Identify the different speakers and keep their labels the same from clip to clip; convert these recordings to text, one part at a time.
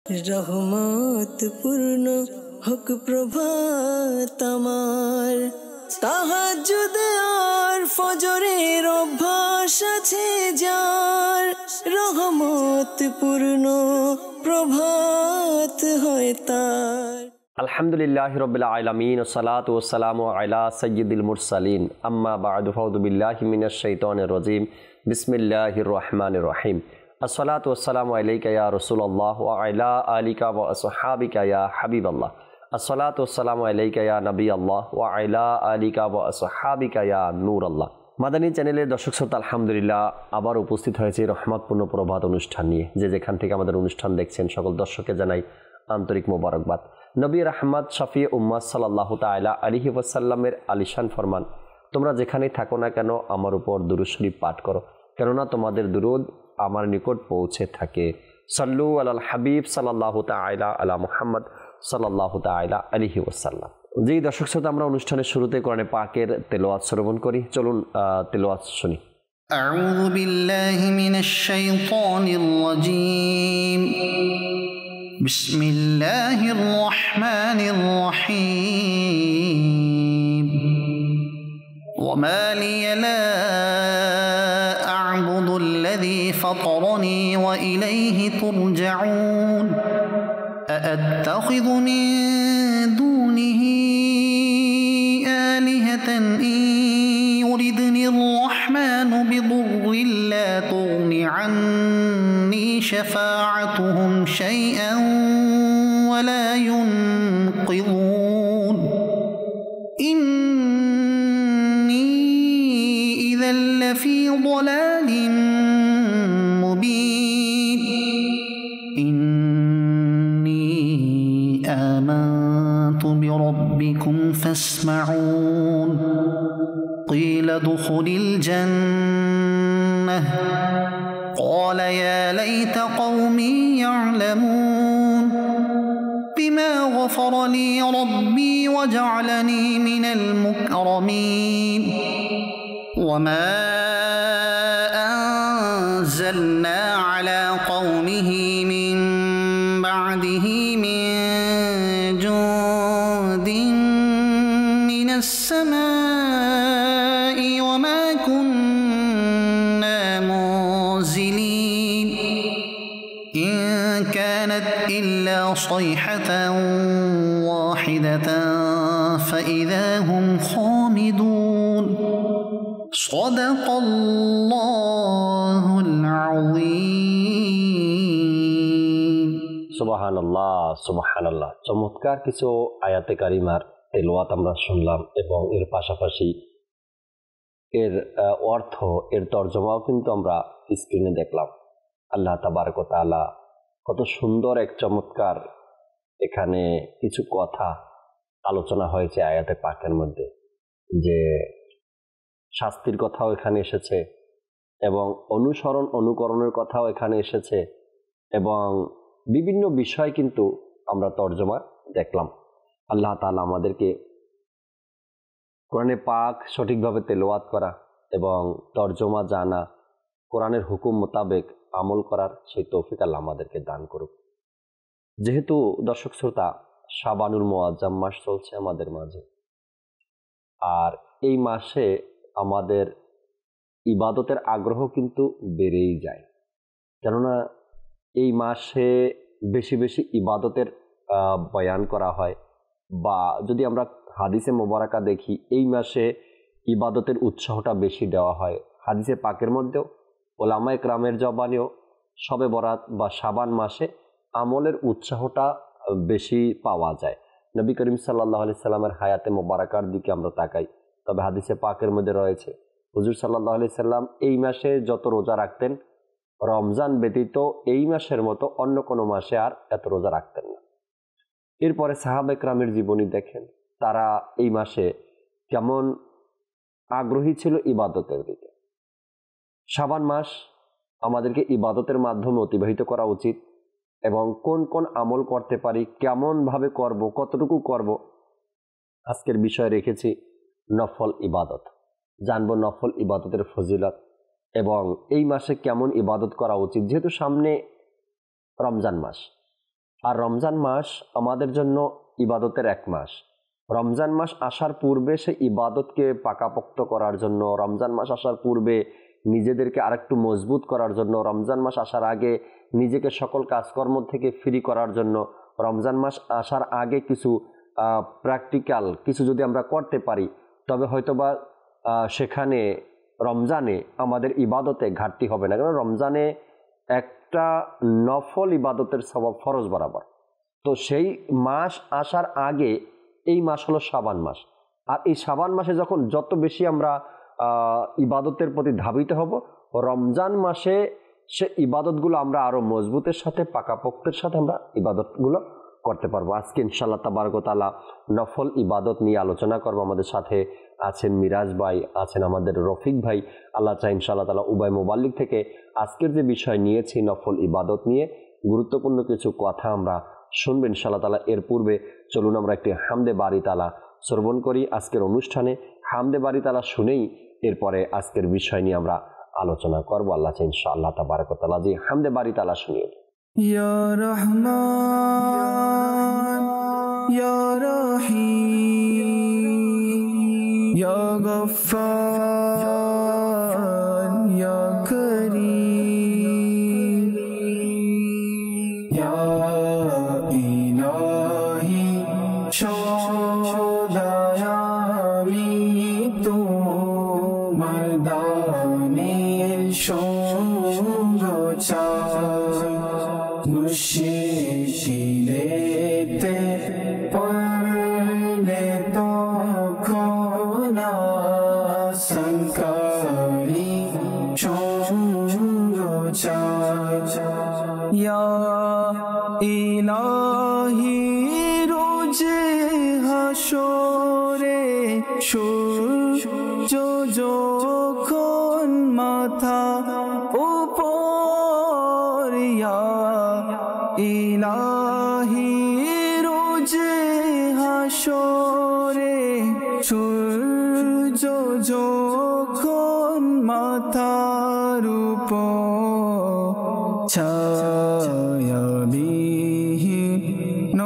Speaker 1: রহমত পূর্ণ হোক প্রভাত আমার, তাহাজ্জুদ আর ফজরের অভ্যাস আছে যার, রহমত পূর্ণ প্রভাত হয় তার।
Speaker 2: আলহামদুলিল্লাহি রাব্বিল আলামিন ওয়াসসালাতু ওয়াসসালামু আলা সাইয়্যিদিল মুরসালিন আম্মা বা'দু ফাউযু বিল্লাহি মিনাশ শাইতানির রাজীম বিসমিল্লাহির রহমানির রহিম। আসসালাতু ওয়াসসালামু আলাইকা ইয়া রাসূলুল্লাহ ওয়া আলা আলিকা ওয়া আসহাবিকা ইয়া হাবিবাল্লাহ। আসসালাতু ওয়াসসালামু আলাইকা ইয়া নবিয়াল্লাহ ওয়া আলা আলিকা ওয়া আসহাবিকা ইয়া নূরাল্লাহ। মাদানী চ্যানেলের দর্শক শ্রোতা, আলহামদুলিল্লাহ আবার উপস্থিত হয়েছে রহমতপূর্ণ প্রভাত অনুষ্ঠান নিয়ে। যে যেখান থেকে আমাদের অনুষ্ঠান দেখছেন সকল দর্শককে জানাই আন্তরিক মোবারকবাদ। নবী রাহমাত শফি উম্মাহ সাল্লাল্লাহু তাআলা আলাইহি ওয়াসাল্লামের আলিশান ফরমান, তোমরা যেখানেই থাকো না কেন আমার উপর দুরূদ শরীফ পাঠ করো, কেননা তোমাদের দুরূদ আমার নিকট পৌঁছে থাকে। সাল্লু আলাল হাবিব সাল্লাল্লাহু তাআলা আলা মুহাম্মদ সাল্লাল্লাহু তাআলা আলাইহি ওয়াসাল্লাম। যেই দর্শক শ্রোতা, আমরা অনুষ্ঠানের শুরুতে কোরআনে পাকের তেলাওয়াত শ্রবণ করি। চলুন তেলাওয়াত শুনি।
Speaker 3: আউযু বিল্লাহি মিনাশ শাইতানির রাজীম। বিসমিল্লাহির রহমানির রহিম। ওয়ামা লিয়া লা আ'বুদুল্লাযী ফাতারানী ওয়া ইলাইহি তুরজাউন। আ'আত্তাখিযু মিন দুনিহি আলিহাতান ইন ইউরিদনির রহমানু বিদুররিন লা তুগনি আন্নী শাফাআতুহুম শাইআন ওয়া লা ইউনকিযুন। ইন্নী ইযাল লাফী যালালিন মুবীন। ইন্নী আমানতু বিরাব্বিকুম ফাসমাউন। قيل ادخل الجنة قال يا ليت قومي يعلمون بما غفر لي ربي وجعلني من المكرمين وما أنزلنا على قومه من بعده من جند من السماء وما كنا منزلين إن كانت إلا صيحة واحدة فإذا هم خامدون صدق الله العظيم।
Speaker 2: সুবহানাল্লাহ সুবহানাল্লাহ। চমৎকার কিছু আয়াতে কারিমার তেলাওয়াত আমরা শুনলাম এবং এর পাশাপাশি এর অর্থ, এর তর্জমাও কিন্তু আমরা স্ক্রিনে দেখলাম। আল্লাহ তাবারক ওয়া তাআলা কত সুন্দর এক চমৎকার এখানে কিছু কথা আলোচনা হয়েছে আয়াতে পাকের মধ্যে, যে শাস্তির কথাও এখানে এসেছে এবং অনুকরণের কথাও এখানে এসেছে এবং বিভিন্ন বিষয় কিন্তু আমরা তর্জমা দেখলাম। আল্লাহ তাআলা আমাদেরকে কোরআনে পাক সঠিকভাবে তেলাওয়াত করা এবং তর্জমা জানা, কোরআনের হুকুম মোতাবেক আমল করার সেই তৌফিক আল্লাহ আমাদেরকে দান করুক। যেহেতু দর্শক শ্রোতা, শাবানুল মুআজ্জাম মাস চলছে আমাদের মাঝে, আর এই মাসে আমাদের ইবাদতের আগ্রহ কিন্তু বেড়েই যায়, কেননা এই মাসে বেশি বেশি ইবাদতের বয়ান করা হয়, বা যদি আমরা হাদিসে মোবারকা দেখি এই মাসে ইবাদতের উৎসাহটা বেশি দেওয়া হয়। হাদিসে পাকের মধ্যেও ওলামায়ে কেরামের জবানেও শবে বরাত বা শাবান মাসে আমলের উৎসাহটা বেশি পাওয়া যায়। নবী করিম সাল্লাল্লাহু আলাইহি সাল্লামের হায়াতে মোবারকার দিকে আমরা তাকাই, তবে হাদিসে পাকের মধ্যে রয়েছে হুজুর সাল্লাল্লাহু আলাইহি সাল্লাম এই মাসে যত রোজা রাখতেন, রমজান ব্যতীত এই মাসের মতো অন্য কোনো মাসে আর এত রোজা রাখতেন না। এরপরে সাহাবা একরামের জীবনী দেখেন, তারা এই মাসে কেমন আগ্রহী ছিল ইবাদতের দিকে। শাবান মাস আমাদেরকে ইবাদতের মাধ্যমে অতিবাহিত করা উচিত এবং কোন কোন আমল করতে পারি, কেমনভাবে করব, কতটুকু করব, আজকের বিষয় রেখেছি নফল ইবাদত। জানবো নফল ইবাদতের ফজিলত এবং এই মাসে কেমন ইবাদত করা উচিত, যেহেতু সামনে রমজান মাস। আর রমজান মাস আমাদের জন্য ইবাদতের এক মাস। রমজান মাস আসার পূর্বে সে ইবাদতকে পাকাপোক্ত করার জন্য, রমজান মাস আসার পূর্বে নিজেদেরকে আরেকটু মজবুত করার জন্য, রমজান মাস আসার আগে নিজেকে সকল কাজকর্ম থেকে ফ্রি করার জন্য, রমজান মাস আসার আগে কিছু প্র্যাকটিক্যাল কিছু যদি আমরা করতে পারি, তবে হয়তোবা সেখানে রমজানে আমাদের ইবাদতে ঘাটতি হবে না। কারণ রমজানে একটা নফল ইবাদতের সওয়াব ফরজ বরাবর। তো সেই মাস আসার আগে এই মাস হলো শাবান মাস। আর এই শাবান মাসে যখন যত বেশি আমরা ইবাদতের প্রতি ধাবিত হব, রমজান মাসে সে ইবাদতগুলো আমরা আরও মজবুতের সাথে পাকাপোক্তের সাথে আমরা ইবাদতগুলো করতে পারবো। আজকে ইনশাআল্লাহ তাবারক ওয়া তাআলা নফল ইবাদত নিয়ে আলোচনা করবো। আমাদের সাথে আছেন মিরাজ ভাই, আছেন আমাদের রফিক ভাই। আল্লাহ চাই ইনশাআল্লাহ তাআলা উবাই মোবাল্লিক থেকে আজকের যে বিষয় নিয়েছি নফল ইবাদত নিয়ে গুরুত্বপূর্ণ কিছু কথা আমরা শুনবেন ইনশাআল্লাহ তাআলা। এর পূর্বে চলুন আমরা একটি হামদে বারি তাআলা শ্রবণ করি। আজকের অনুষ্ঠানে হামদে বারি তাআলা শুনেই এরপরে আজকের বিষয় নিয়ে আমরা আলোচনা করব। আল্লাহ চাই ইনশাআল্লাহ তাবারক ওয়া তাআলা জি হামদে বারি তাআলা শুনিয়ে।
Speaker 1: ইয়া রহমান ইয়া রহিম ইয়া গফফার ইয়া করিম ইয়া ইলাহি সদায় আমি তোমার দানের সঙ্গ চাই, মুশকিলেতে পড়লে তখন আশঙ্কারি সঙ্গ চাই। ইয়া ইলাহি রোজে হাসরে সূর্য যখন মাথা উপর, ইয়া ইলাহি রোজে হাসরে সূর্য যখন মাথার উপর, ছায়াবিহীন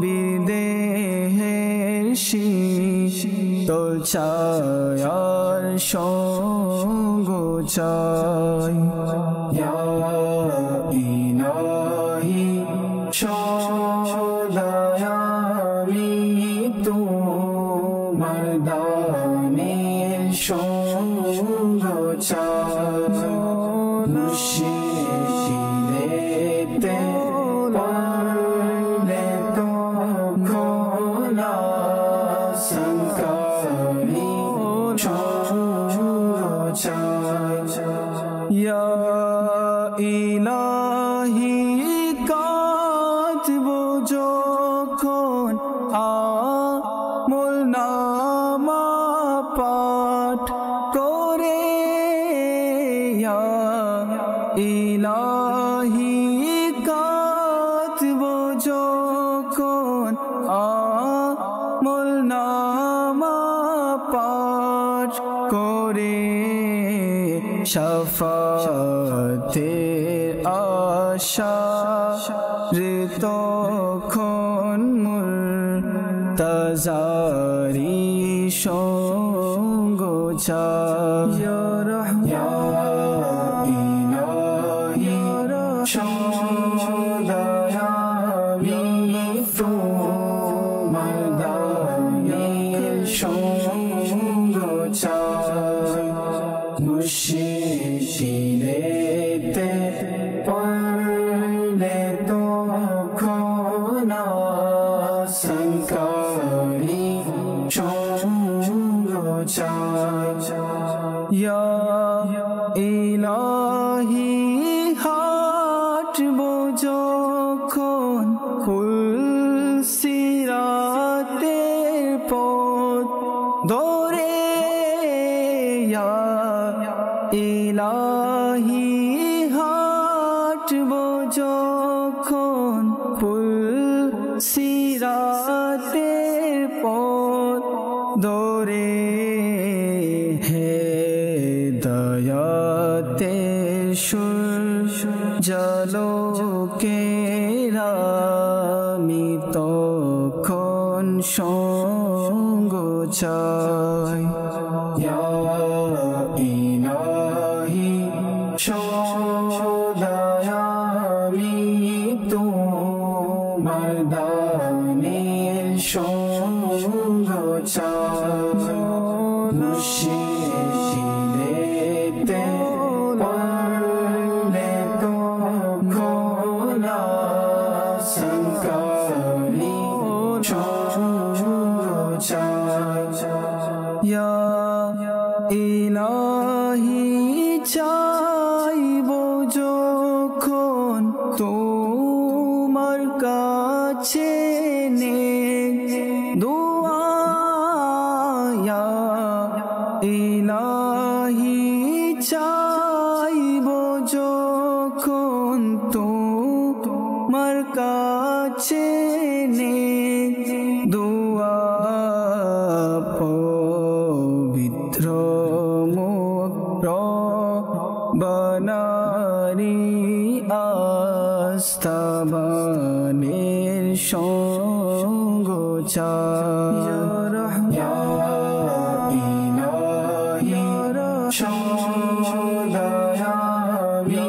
Speaker 1: বিদেহের শীতল ছায়ার সঙ্গ চাই। ইয়া ইলাহি সদায় আমি তোমার দানের সঙ্গ চাই, মুশকিলেতে পড়লে তখন আশঙ্কারি সঙ্গ চাই। ইয়া ইলাহি কাতবো যখন আমল নামা পাঠ করে, ইয়া ইলাহি কাতবো যখন আমল নামা পাঠ করে, শাফাতের আশা রে তখন মুরতাজারি সঙ্গ চাই। ইয়া ইলাহি সদায় আমি তোমার দানের সঙ্গ চাই, মুশকিলেতে পড়লে তখন আশঙ্কারি সঙ্গ চাই। ইয়া ইলাহি হাঁটবো যখন ফুল সিরাতের পথ ধরে, ইয়া ইলাহি হাঁটবো যখন ফুল সিরাতের পথ ধরে, হেদায়াতের সূর্যালোকেরা সঙ্গ চাই ইয়া ইলাহি সদায় আমি তোমার দানের সঙ্গ চাই মুর্শিদিতে পড়লে তো খোলা সংকারি সঙ্গ চাই ইয়া ইলাহি চাইব যখন তোমার কাছে নে দুআ ইয়া ইলাহি চাইব যখন তোমার কাছে নে দুআ পবিত্র বনারি আস্তাবানের সঙ্গ চাই ইয়া ইলাহি সদায় আমি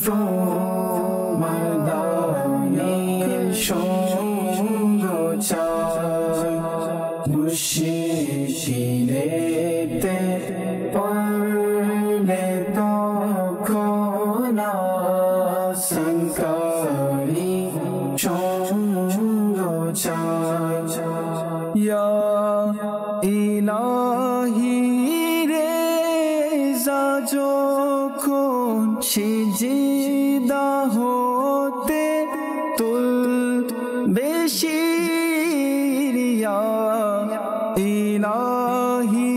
Speaker 1: তোমার দানের সঙ্গ চাই মুর্শিদিতে পড়লে তো খোলা সংকারি সঙ্গ চাই ইয়া ইলাহি রেজা যখন সিজদা হতে তুলবে শির ইয়া ইলাহি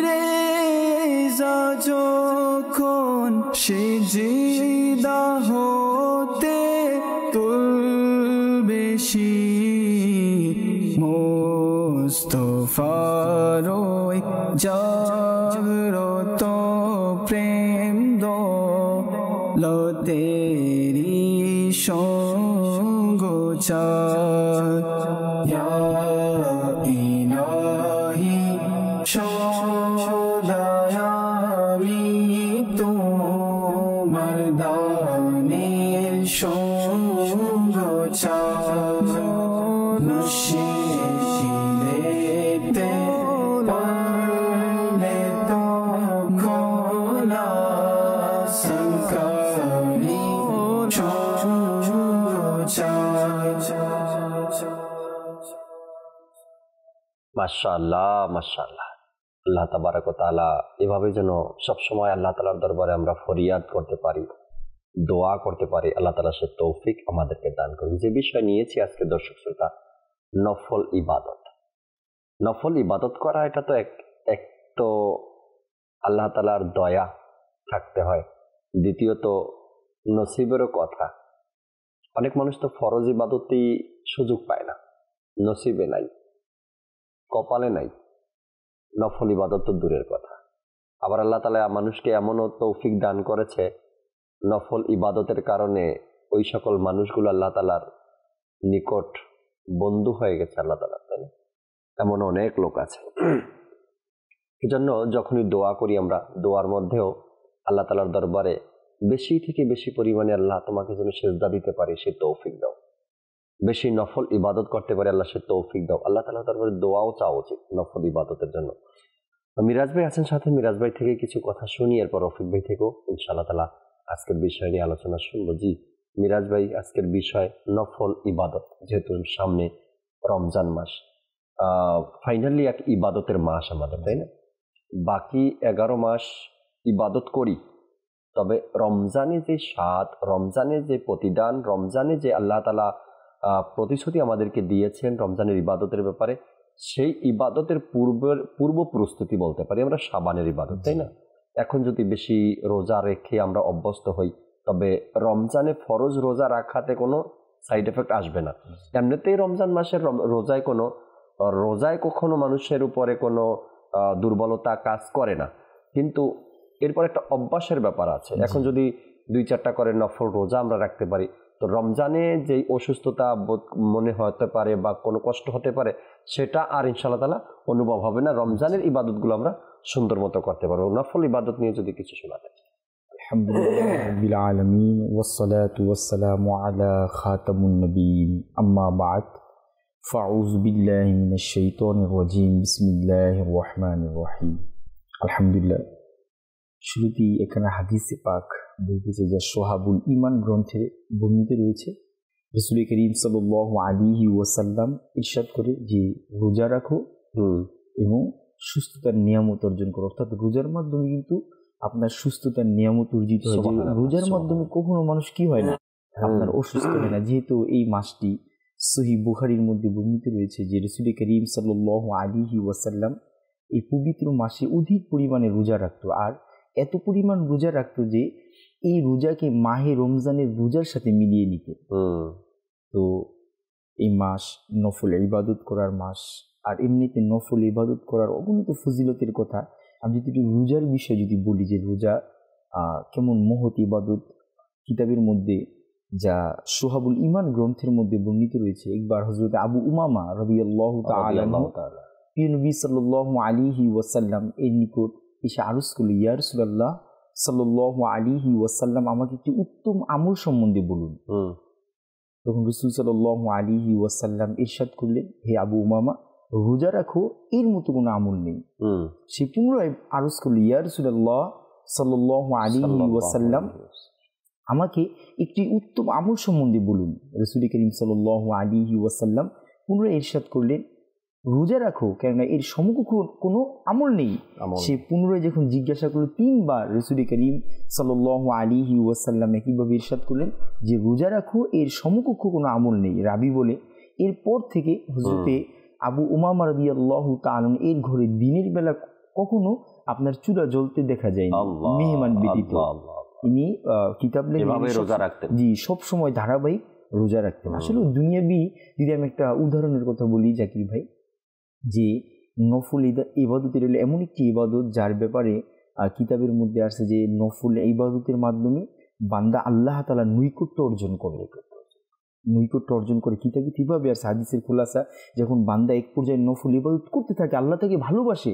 Speaker 1: রেজা যখন সিজদা হতে তুলবে শির মুস্তাফার জাগ্রত প্রেম দৌলতেরি সঙ্গ চাই ইয়া ইলাহি সদায় আমি তোমার দানের সঙ্গ চাই মুর্শিদিতে পড়লে তো খোলা সংকারি সঙ্গ চাই
Speaker 2: মাশাআল্লাহ মাশাআল্লাহ। আল্লাহ তাবারক ওয়া তাআলা এভাবে যেন সবসময় আল্লাহ তাআলার দরবারে আমরা ফরিয়াদ করতে পারি, দোয়া করতে পারি, আল্লাহ তাআলা সে তৌফিক আমাদেরকে দান করুন। যে বিষয় নিয়েছি আজকে দর্শক শ্রোতা, নফল ইবাদত। নফল ইবাদত করা এটা তো এক তো আল্লাহ তাআলার দয়া থাকতে হয়, দ্বিতীয়ত নসিবেরও কথা। অনেক মানুষ তো ফরজ ইবাদতেই সুযোগ পায় না, নসিবে নাই, কপালে নাই, নফল ইবাদত তো দূরের কথা। আবার আল্লাহ তাআলা মানুষকে এমনও তৌফিক দান করেছে, নফল ইবাদতের কারণে ওই সকল মানুষগুলো আল্লাহ তাআলার নিকট বন্ধু হয়ে গেছে আল্লাহ তাআলা, তাই না? এমন অনেক লোক আছে। এজন্য যখনই দোয়া করি আমরা, দোয়ার মধ্যেও আল্লাহ তাআলার দরবারে বেশি থেকে বেশি পরিমাণে আল্লাহ তোমাকে যেন সেজদা দিতে পারি সে তৌফিক দাও, বেশি নফল ইবাদত করতে পারে আল্লাহ সে তৌফিক দাও। আল্লাহ তাআলার দরবারে দোয়াও চাওয়া উচিত নফল ইবাদতের জন্য। মিরাজ ভাই আছেন সাথে, মিরাজ ভাই থেকে কিছু কথা শুনি, এরপর রফিক ভাই থেকেও ইনশাআল্লাহ তাআলা আজকের বিষয় নিয়ে আলোচনা শুনবো। জি মিরাজ ভাই, আজকের বিষয় নফল ইবাদত। যেহেতু সামনে রমজান মাস, ফাইনালি এক ইবাদতের মাস আমাদের, তাই না? বাকি 11 মাস ইবাদত করি, তবে রমজানে যে স্বাদ, রমজানে যে প্রতিদান, রমজানে যে আল্লাহ তাআলা প্রতিশ্রুতি আমাদেরকে দিয়েছেন রমজানের ইবাদতের ব্যাপারে, সেই ইবাদতের পূর্ব প্রস্তুতি বলতে পারি আমরা শাবানের ইবাদত, তাই না? এখন যদি বেশি রোজা রেখে আমরা অভ্যস্ত হই, তবে রমজানে ফরজ রোজা রাখাতে কোনো সাইড এফেক্ট আসবে না। এমনিতেই রমজান মাসের রোজায় কখনো মানুষের উপরে কোনো দুর্বলতা কাজ করে না, কিন্তু এরপর একটা অভ্যাসের ব্যাপার আছে। এখন যদি 2-4টা করে নফল রোজা আমরা রাখতে পারি, তো রমজানে যে অসুস্থতা মনে হতে পারে বা কোনো কষ্ট হতে পারে, সেটা আর ইনশাআল্লাহ তাআলা অনুভব হবে না। রমজানের ইবাদতগুলো আমরা সুন্দর মতো করতে পারবো। নফল ইবাদত নিয়ে যদি কিছু শোনাতেন।
Speaker 4: আলহামদুলিল্লাহ রাব্বিল আলামিন ওয়াসসালাতু ওয়াসসালামু আলা খাতামুন নবিয়্যিন আম্মা বা'দ ফাউযু বিল্লাহি মিনাশ শাইতানির রাজীম বিসমিল্লাহির রহমানির রহিম। আলহামদুলিল্লাহ, শুরুতেই এখানে হাদিসে পাক বলতেছে যে সোহাবুল ঈমান গ্রন্থে বর্ণিত রয়েছে, রাসূল করিম সাল্লাল্লাহু আলাইহি ওয়াসাল্লাম ইরশাদ করে যে রোজা রাখো এবং সুস্থতার নিয়ামত অর্জন করো। অর্থাৎ রোজার মাধ্যমে কিন্তু আপনার সুস্থতার নিয়ামত অর্জিত হয়। রোজার মাধ্যমে কখনো মানুষ কি হয় না, আপনার অসুস্থ হয় না। যেহেতু এই মাসটি সহিহ বুখারীর মধ্যে বর্ণিত রয়েছে যে রাসূল করিম সাল্লাল্লাহু আলাইহি ওয়াসাল্লাম এই পবিত্র মাসে অধিক পরিমাণে রোজা রাখতো, আর এত পরিমাণ রোজা রাখতো যে এই রোজাকে মাহে রমজানের রোজার সাথে মিলিয়ে নিত। তো এই মাস নফল ইবাদত করার মাস, আর এমনিতে নফল ইবাদত করার অগণিত ফজিলতের কথা আমি যদি একটু রোজার বিষয়ে যদি বলি যে রোজা কেমন মহৎ ইবাদত, কিতাবের মধ্যে যা সোহাবুল ঈমান গ্রন্থের মধ্যে বর্ণিত রয়েছে। একবার হযরত আবু উমামা রাদিয়াল্লাহু তাআলা প্রিয় নবী সাল্লাল্লাহু আলাইহি ওয়াসাল্লাম এর নিকট এসে আরজ করল, ইয়া রাসূলুল্লাহ সাল্লাল্লাহু আলাইহি ওয়াসাল্লাম, আমাকে একটি উত্তম আমল সম্বন্ধে বলুন। তখন রাসূল সাল্লাল্লাহু আলাইহি ওয়াসাল্লাম ইরশাদ করলেন, হে আবু উমামা, রোজা রাখো, এর মতো কোনো আমল নেই। সে পুনরায় আরজ করল, ইয়া রাসূলুল্লাহ সাল্লাল্লাহু আলাইহি ওয়াসাল্লাম, আমাকে একটি উত্তম আমল সম্বন্ধে বলুন। রাসূল করিম সাল্লাল্লাহু আলাইহি ওয়াসাল্লাম পুনরায় ইরশাদ করলেন, রোজা রাখো, কেননা এর সমকক্ষ কোনো আমল নেই। সে পুনরায় যখন জিজ্ঞাসা করলো তিনবার, রাসূল করিম সাল্লাল্লাহু আলাইহি ওয়াসাল্লাম একইভাবে ইরশাদ করলেন যে রোজা রাখো, এর সমকক্ষ কোনো আমল নেই। রাবি বলে এরপর থেকে হযরতে আবু উমামা রাদিয়াল্লাহু তাআলা এর ঘরে দিনের বেলা কখনো আপনার চুলা জ্বলতে দেখা যায়নি, মেহমান ব্যতীত। ইনি কিতাব রোজা রাখতেন, জি, সব সময় ধারাবাহিক রোজা রাখতেন। আসলে দুনিয়াবি যদি আমি একটা উদাহরণের কথা বলি জাকির ভাই, যে নফল ইবাদতের হলো এমন একটি ইবাদত যার ব্যাপারে কিতাবের মধ্যে আসছে যে নফল ইবাদতের মাধ্যমে বান্দা আল্লাহ তাআলা নৈকট্য অর্জন করে। কিতাবে কিভাবে আর হাদিসের খোলাসা, যখন বান্দা এক পর্যায়ে নফল ইবাদত করতে থাকে, আল্লাহ তাকে ভালোবাসে,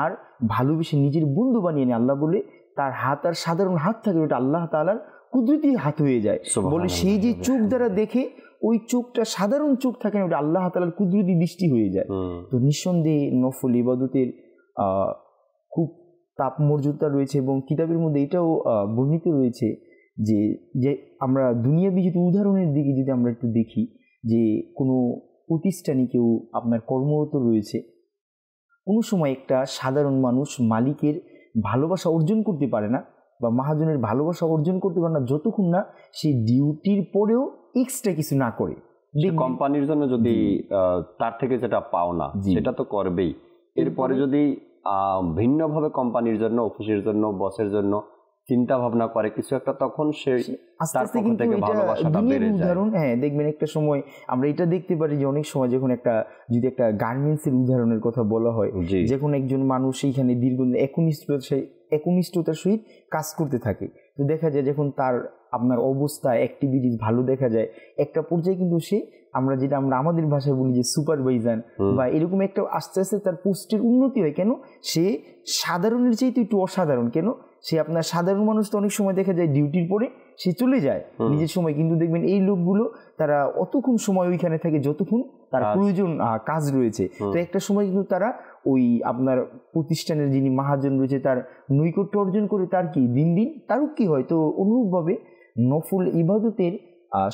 Speaker 4: আর ভালোবেসে নিজের বন্ধু বানিয়ে নেয়। আল্লাহ বলে তার হাত আর সাধারণ হাত থাকে, ওটা আল্লাহ তাআলার কুদরতি হাত হয়ে যায়। বলে সেই যে চোখ দ্বারা দেখে, ওই চোখটা সাধারণ চোখ থাকে না, ওটা আল্লাহ তাআলার কুদরতি দৃষ্টি হয়ে যায়। তো নিঃসন্দেহে নফল ইবাদতের খুব তাপমর্যাদা রয়েছে, এবং কিতাবের মধ্যে এটাও বর্ণিত রয়েছে যে আমরা দুনিয়াবি যদি উদাহরণের দিকে যদি আমরা একটু দেখি, যে কোনো প্রতিষ্ঠানে কেউ আপনার কর্মরত রয়েছে, কোনো সময় একটা সাধারণ মানুষ মালিকের ভালোবাসা অর্জন করতে পারে না, বা মহাজনের ভালোবাসা অর্জন করতে পারে না যতক্ষণ না সে ডিউটির পরেও এক্সট্রা কিছু না করে।
Speaker 2: কোম্পানির জন্য যদি তার থেকে যেটা পাওনা সেটা তো করবেই, এরপরে যদি ভিন্নভাবে কোম্পানির জন্য, অফিসের জন্য, বসের জন্য চিন্তা ভাবনা করে কিছু একটা, তখন সে
Speaker 4: আস্তে আস্তে কিন্তু উদাহরণ, হ্যাঁ, দেখবেন একটা সময় আমরা এটা দেখতে পারি যে অনেক সময় যখন যদি একটা গার্মেন্টসের উদাহরণের কথা বলা হয়, যখন একজন মানুষ সেইখানে দীর্ঘদিন একনিষ্ঠতার সহিত কাজ করতে থাকে, তো দেখা যায় যখন তার আপনার অবস্থা অ্যাক্টিভিটিস ভালো দেখা যায়, একটা পর্যায়ে কিন্তু সে আমরা আমাদের ভাষায় বলি যে সুপারভাইজার বা এরকম একটা আস্তে আস্তে তার পোস্টের উন্নতি হয়। কেন? সে সাধারণের চাইতে একটু অসাধারণ। কেন? সে আপনার সাধারণ মানুষ তো অনেক সময় দেখা যায় ডিউটির পরে সে চলে যায় নিজের সময়, কিন্তু দেখবেন এই লোকগুলো তারা অতক্ষণ সময় ওইখানে থাকে যতক্ষণ তার প্রয়োজন কাজ রয়েছে। তো একটা সময় কিন্তু তারা ওই আপনার প্রতিষ্ঠানের যিনি মহাজন রয়েছে তার নৈকট্য অর্জন করে, তার কি দিন দিন তারও কি হয়। তো অনুরূপভাবে নফল ইবাদতের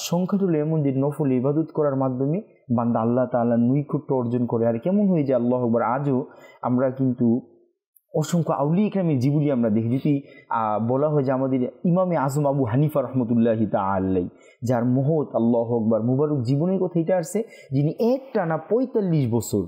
Speaker 4: সংখ্যা হলো এমন যে নফল ইবাদত করার মাধ্যমে বান্দা আল্লাহ তাআলার নৈকট্য অর্জন করে। আর কেমন হয়ে যায় আল্লাহু আকবার, আজও আমরা কিন্তু অসংখ্য আউলিয়া ইকরামের জীবনী আমরা দেখি। যদি বলা হয় যে আমাদের ইমামে আজম আবু হানিফা রহমতুল্লাহি তাআলা আলাইহি, যার মহৎ আল্লাহু আকবার মুবারক জীবনের কথা এটা আসছে, যিনি একটানা 45 বছর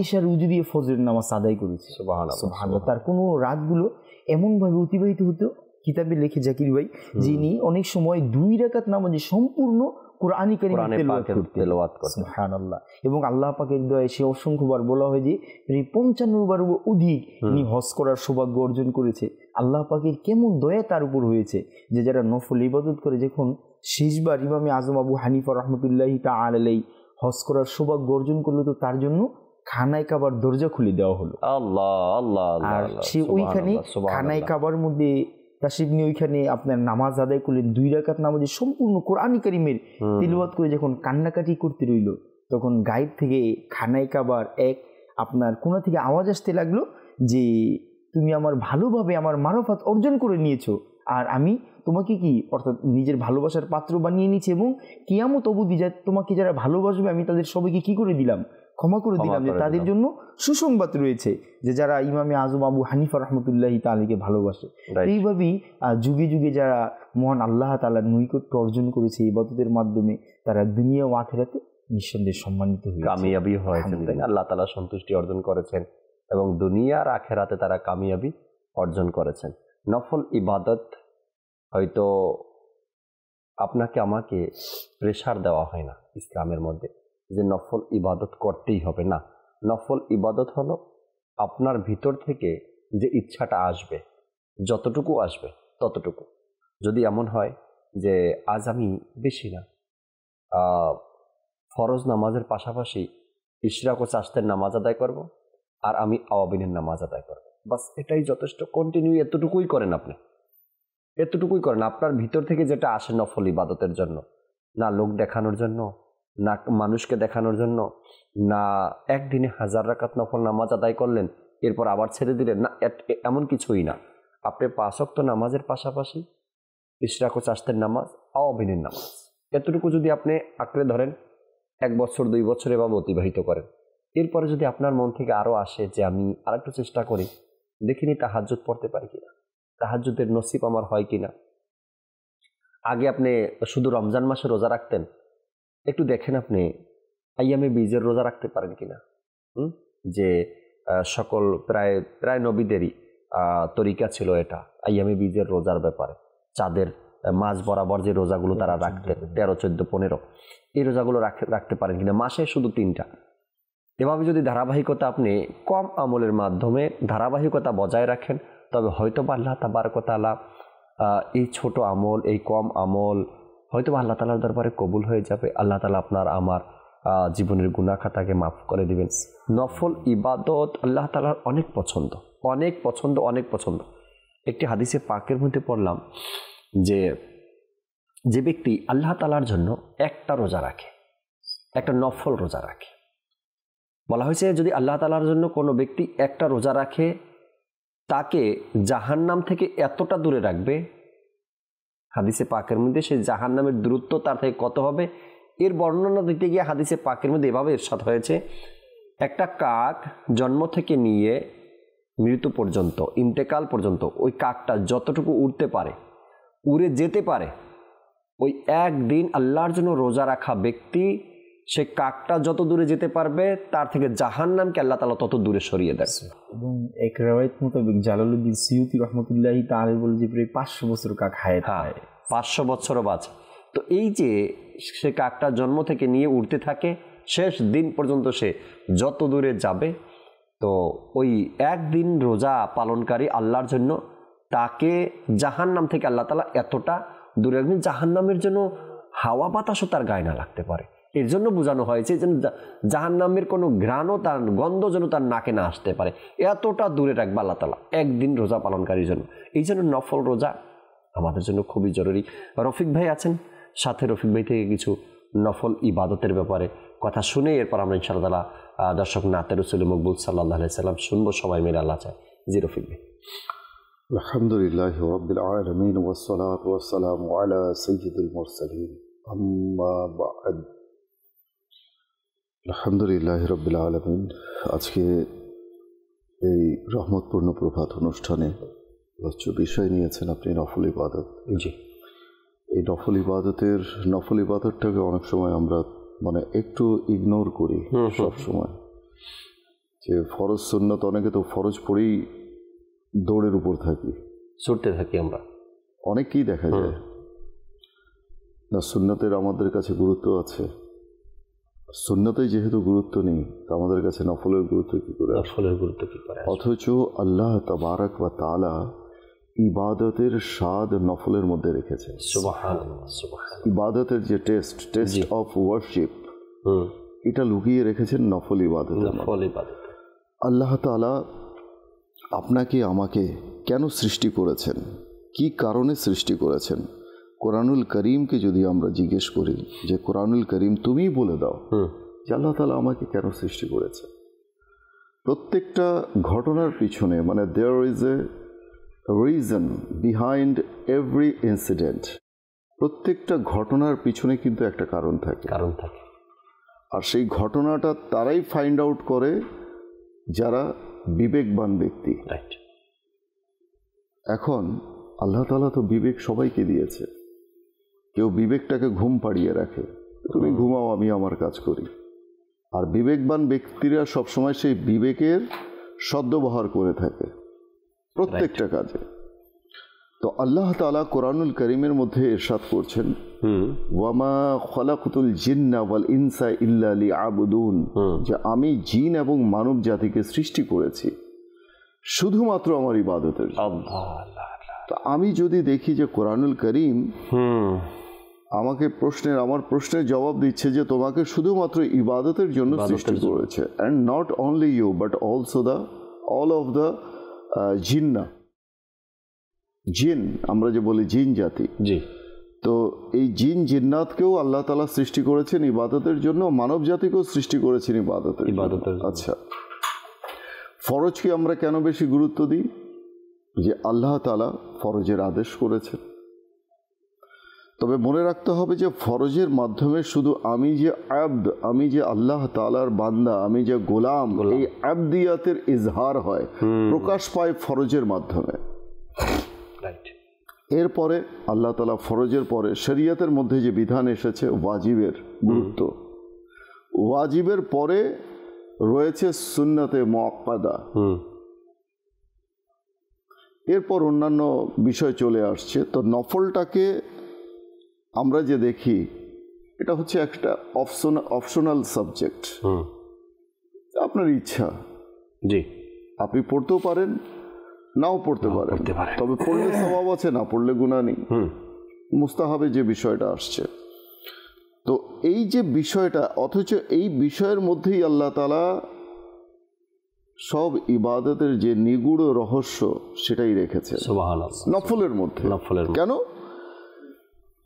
Speaker 4: এশার উজু দিয়ে ফজরের নামাজ আদায় করেছে। সুবহানাল্লাহ। তার কোনো রাতগুলো এমনভাবে অতিবাহিত হতো, কিতাবে লেখে জাকির ভাই, যিনি অনেক সময় 2 রাকাত নামাজে সম্পূর্ণ কোরআনী কারীমের
Speaker 2: তেলাওয়াত করতেন।
Speaker 4: সুবহানাল্লাহ। এবং আল্লাহ পাকের দয়ায় সে অসংখ্যবার বলা হয় যে 55 বার অধিক তিনি হজ করার সৌভাগ্য অর্জন করেছে। আল্লাহ পাকের কেমন দয়া তার উপর হয়েছে যে যারা নফল ইবাদত করে, যখন শেষবার ইমামে আজম আবু হানিফা রাহমাতুল্লাহি তাআলা আলাইহি হজ করার সৌভাগ্য অর্জন করলো, তো তার জন্য খানায় কাবার দরজা খুলে দেওয়া হলো।
Speaker 2: আল্লাহ আল্লাহ
Speaker 4: আর সে ওইখানে খানায় কাবার মধ্যে তাশরিফ নিয়ে ওইখানে আপনার নামাজ আদায় করলেন, 2 রাকাত নামাজে সম্পূর্ণ কোরআনী কারীমের তিলাওয়াত করে যখন কান্নাকাটি করতে রইল, তখন গায়েব থেকে খানায় কাবার আপনার কোণা থেকে আওয়াজ আসতে লাগলো যে তুমি আমার ভালোভাবে আমার মারফাত অর্জন করে নিয়েছো, আর আমি তোমাকে কি অর্থাৎ নিজের ভালোবাসার পাত্র বানিয়ে নিয়েছি, এবং কিয়ামত অবধি তোমাকে যারা ভালোবাসবে আমি তাদের সবাইকে কি করে দিলাম, ক্ষমা করে দিলাম, যে তাদের জন্য সুসংবাদ রয়েছে যে যারা ইমামে আজম আবু হানিফা রাহমাতুল্লাহি তাআলাকে ভালোবাসে। এইভাবেই যুগে যুগে যারা মহান আল্লাহ তাআলার নৈকট্য অর্জন করেছে ইবাদতের মাধ্যমে, তারা দুনিয়া ও আখিরাতে নিঃসন্দেহে সম্মানিত হয়েছে,
Speaker 2: কামিয়াবি হয়েছেন, আল্লাহ তাআলা সন্তুষ্টি অর্জন করেছেন এবং দুনিয়া আর আখিরাতে তারা কামিয়াবি অর্জন করেছেন। নফল ইবাদত হয়তো আপনাকে আমাকে প্রেশার দেওয়া হয় না ইসলামের মধ্যে যে নফল ইবাদত করতেই হবে, না। নফল ইবাদত হলো আপনার ভিতর থেকে যে ইচ্ছাটা আসবে, যতটুকু আসবে ততটুকু। যদি এমন হয় যে আজ আমি বেশি না, ফরজ নামাজের পাশাপাশি ইশরাক ও চাশতের নামাজ আদায় করব, আর আমি আওয়াবিনের নামাজ আদায় করব, বাস এটাই যথেষ্ট। কন্টিনিউ এতটুকুই করেন, আপনি এতটুকুই করেন। আপনার ভিতর থেকে যেটা আসে নফল ইবাদতের জন্য, না লোক দেখানোর জন্য, না মানুষকে দেখানোর জন্য, না একদিনে 1000 রাকাত নফল নামাজ আদায় করলেন এরপর আবার ছেড়ে দিলেন, না, এমন কিছুই না। আপনি 5 ওয়াক্ত নামাজের পাশাপাশি ইশরাক ও চাশতের নামাজ, আওয়াবিনের নামাজ, এতটুকু যদি আপনি আঁকড়ে ধরেন, 1 বছর 2 বছর এভাবে অতিবাহিত করেন, এরপরে যদি আপনার মন থেকে আরও আসে যে আমি আরেকটু চেষ্টা করি, দেখিনি তাহাজ্জুদ পড়তে পারি কিনা, তাহাজ্জুদের নসিব আমার হয় কিনা। আগে আপনি শুধু রমজান মাসে রোজা রাখতেন, একটু দেখেন আপনি আইয়ামে বীজের রোজা রাখতে পারেন কিনা। যে সকল প্রায় নবীদেরই তরিকা ছিল এটা, আইয়ামে বীজের রোজার ব্যাপারে। চাঁদের মাঝ বরাবর যে রোজাগুলো তারা রাখতেন, 13, 14, 15, এই রোজাগুলো রাখতে পারেন কিনা, মাসে শুধু 3টা। এভাবে যদি ধারাবাহিকতা আপনি কম আমলের মাধ্যমে ধারাবাহিকতা বজায় রাখেন, তবে হয়তো আল্লাহ তাবারক ওয়া তাআলা এই ছোট আমল, এই কম আমল হয়তো আল্লাহ তাআলার দরবারে কবুল হয়ে যাবে। আল্লাহ তাআলা আপনার আমার জীবনের গুনাহ খাতাকে মাফ করে দিবেন। নফল ইবাদত আল্লাহ তাআলার অনেক পছন্দ, অনেক পছন্দ, অনেক পছন্দ। একটি হাদিসে পাকের মধ্যে পড়লাম যে ব্যক্তি আল্লাহ তাআলার জন্য একটা রোজা রাখে, একটা নফল রোজা রাখে, বলা হয়েছে যদি আল্লাহ তাআলার জন্য কোনো ব্যক্তি একটা রোজা রাখে, তাকে জাহান্নাম থেকে এতটা দূরে রাখবে, হাদিসে পাকের মধ্যে সেই জাহান্নামের দূরত্ব তার থেকে কত হবে এর বর্ণনা দিতে গিয়ে হাদিসে পাকের মধ্যে এভাবে ইরশাদ হয়েছে, একটা কাক জন্ম থেকে নিয়ে মৃত্যু পর্যন্ত, ইন্তেকাল পর্যন্ত, ওই কাকটা যতটুকু উড়তে পারে, উড়ে যেতে পারে, ওই একদিন আল্লাহর জন্য রোজা রাখা ব্যক্তি সে কাকটা যত দূরে যেতে পারবে তার থেকে জাহান্নামকে আল্লাহ তাআলা তত দূরে সরিয়ে দেয়। এবং
Speaker 4: এক রিওয়ায়াত মোতাবেক জালালউদ্দিন সিয়ুতি রাহমাতুল্লাহি তাআলা বলে যে প্রায় 500 বছর কাক হায়াত পায়, 500
Speaker 2: বছরও বাঁচে। তো এই যে সে কাকটা জন্ম থেকে নিয়ে উড়তে থাকে, শেষ দিন পর্যন্ত সে যত দূরে যাবে, তো ওই একদিন রোজা পালনকারী আল্লাহর জন্য তাকে জাহান্নাম থেকে আল্লাহ তাআলা এতটা দূরে রাখবেন, জাহান্নামের জন্য হাওয়া বাতাসও তার গায়ে না লাগতে পারে। এর জন্য বোঝানো হয়েছে যেন জাহান্নামের কোনো ঘ্রাণও তার, গন্ধ যেন তার নাকে না আসতে পারে, এতটা দূরে রাখবে আল্লাহ তাআলা একদিন রোজা পালনকারীর জন্য। এই জন্য নফল রোজা আমাদের জন্য খুবই জরুরি। রফিক ভাই আছেন সাথে, রফিক ভাই থেকে কিছু নফল ইবাদতের ব্যাপারে কথা শুনে এরপর আমরা ইনশাআল্লাহ দর্শক নাতে রাসূল মকবুল সাল্লাল্লাহু আলাইহি সাল্লাম শুনবো, সবাই মিলে আল্লাহ চায়। জি রফিক ভাই।
Speaker 5: আলহামদুলিল্লাহি রাব্বিল আলামিন ওয়াস সালাতু ওয়াস সালামু আলা সাইয়্যিদিল মুরসালিন, আম্মা বা'দ। আলহামদুলিল্লাহি রাব্বিল আলামিন। আজকে এই রহমতপূর্ণ প্রভাত অনুষ্ঠানে বিষয় নিয়েছেন আপনি নফল ইবাদত।
Speaker 2: জি,
Speaker 5: এই নফল ইবাদতটাকে অনেক সময় আমরা একটু ইগনোর করি সব সময়, যে ফরজ সুন্নত, অনেকে তো ফরজ পড়েই দৌড়ের উপর থাকি,
Speaker 2: ছুটতে থাকি আমরা,
Speaker 5: অনেককেই দেখা যায়। না সুন্নতের আমাদের কাছে গুরুত্ব আছে? সুন্নতে যেহেতু গুরুত্ব নেই, তো আমাদের কাছে নফলের গুরুত্ব কি করে?
Speaker 2: নফলের গুরুত্ব কি করে?
Speaker 5: অথচ আল্লাহ তাবারাক ওয়া তাআলা ইবাদতের স্বাদ নফলের মধ্যে রেখেছেন।
Speaker 2: সুবহানাল্লাহ, সুবহানাল্লাহ।
Speaker 5: ইবাদতের যে টেস্ট অফ ওয়ার্শিপ, এটা লুকিয়ে রেখেছেন নফল ইবাদতে।
Speaker 2: নফল ইবাদত।
Speaker 5: আল্লাহ তাআলা আপনাকে আমাকে কেন সৃষ্টি করেছেন, কি কারণে সৃষ্টি করেছেন? কোরআনুল করিমকে যদি আমরা জিজ্ঞেস করি যে কোরআনুল করিম তুমি বলে দাও যে আল্লাহ তাআলা আমাকে কেন সৃষ্টি করেছে, প্রত্যেকটা ঘটনার পিছনে মানে there is a reason behind every incident. প্রত্যেকটা ঘটনার পিছনে কিন্তু একটা কারণ থাকে। আর সেই ঘটনাটা তারাই ফাইন্ড আউট করে যারা বিবেকবান ব্যক্তি। এখন আল্লাহ তাআলা তো বিবেক সবাইকে দিয়েছে। কেউ বিবেকটাকে ঘুম পাড়িয়ে রাখে, তুমি ঘুমাও আমি আমার কাজ করি। আর বিবেকবান ব্যক্তিরা সবসময় সেই বিবেকের সদ্ব্যবহার করে থাকে প্রত্যেকটা কাজে। তো আল্লাহ তাআলা কোরআনুল করিমের মধ্যে ইরশাদ করছেন, ওয়ামা খালাকতুল জিন্না ওয়াল ইনসা ইল্লা লিয়াবুদুন, যে আমি জিন এবং মানব জাতিকে সৃষ্টি করেছি শুধুমাত্র আমার ইবাদতের জন্য। তো আমি যদি দেখি যে কোরআনুল করিম আমাকে আমার প্রশ্নের জবাব দিচ্ছে যে তোমাকে শুধুমাত্র ইবাদতের জন্য সৃষ্টি করেছে, and not only you but also all of the jinn, আমরা যে বলি জিন জাতি, তো এই জিন জিন্নাতকেও আল্লাহ তাআলা সৃষ্টি করেছেন ইবাদতের জন্য, মানব জাতিকেও সৃষ্টি করেছেন ইবাদতের। আচ্ছা, ফরজকে আমরা কেন বেশি গুরুত্ব দিই? যে আল্লাহ তাআলা ফরজের আদেশ করেছেন। তবে মনে রাখতে হবে যে ফরজের মাধ্যমে শুধু আমি যে আব্দ, আমি যে আল্লাহ তাআলার বান্দা, আমি যে গোলাম, এই আবদিয়াতের ইজহার হয়, প্রকাশ পায় ফরজের মাধ্যমে। এরপরে আল্লাহ তাআলা ফরজের পরে শরীয়তের মধ্যে যে বিধান এসেছে ওয়াজিবের গুরুত্ব, ওয়াজিবের পরে রয়েছে সুন্নতে মুআক্কাদা, এরপর অন্যান্য বিষয় চলে আসছে। তো নফলটাকে আমরা যে দেখি এটা হচ্ছে একটা অপশনাল সাবজেক্ট, আপনার ইচ্ছা, আপনি পড়তেও পারেন নাও পড়তে পারেন, তবে পড়লে সওয়াব আছে, না পড়লে গুনাহ নেই। মুস্তাহাবে যে বিষয়টা আসছে, তো এই যে বিষয়টা, অথচ এই বিষয়ের মধ্যেই আল্লাহ তাআলা সব ইবাদতের যে নিগূঢ় রহস্য সেটাই রেখেছে নফলের মধ্যে। কেন?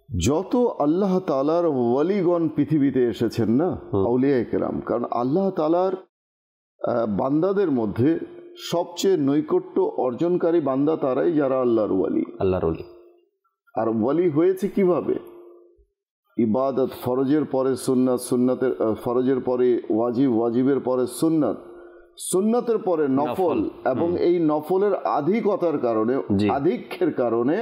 Speaker 5: যত আল্লাহ তাআলার ওয়ালিগণ পৃথিবীতে এসেছেন না, আউলিয়া কেরাম, কারণ আল্লাহ তাআলার বান্দাদের মধ্যে সবচেয়ে নৈকট্য অর্জনকারী বান্দা তারাই যারা আল্লাহর ওয়ালি। আর ওয়ালি হয়েছে কিভাবে? ইবাদত, ফরজের পরে সুন্নাত, সুন্নাতের ফরজের পরে ওয়াজিব, ওয়াজিবের পরে সুন্নাত, সুন্নাতের পরে নফল, এবং এই নফলের আধিক্যতার কারণে, আধিক্যের কারণে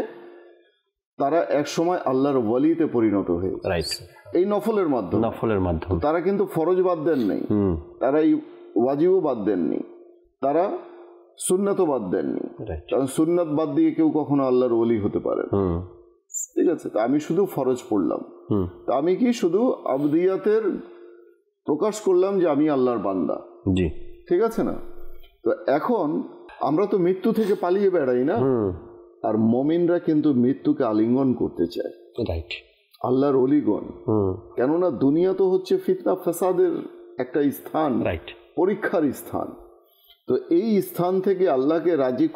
Speaker 5: তারা এক সময় আল্লাহর ওয়ালিতে পরিণত হয়েছে এই নফলের মাধ্যমে। তারা কিন্তু ফরজ বাদ দেন নাই, তারা এই ওয়াজিবও বাদ দেননি, তারা সুন্নাতও বাদ দেননি। কারণ সুন্নাত বাদ দিয়ে কেউ কখনো আল্লাহর ওয়ালি হতে পারে না। ঠিক আছে, তা আমি শুধু ফরজ পড়লাম, তা আমি কি শুধু আবদিয়াতের প্রকাশ করলাম যে আমি আল্লাহর বান্দা। ঠিক আছে না? তো এখন আমরা তো মৃত্যু থেকে পালিয়ে বেড়াই না, আর মুমিনরা কিন্তু মৃত্যুকে আলিঙ্গন করতে চায়, আল্লাহর ওলিগণ। কেননা দুনিয়া তো হচ্ছে ফিতনা ফাসাদের একটা স্থান, পরীক্ষার স্থান। তো এই স্থান থেকে আল্লাহকে রাজি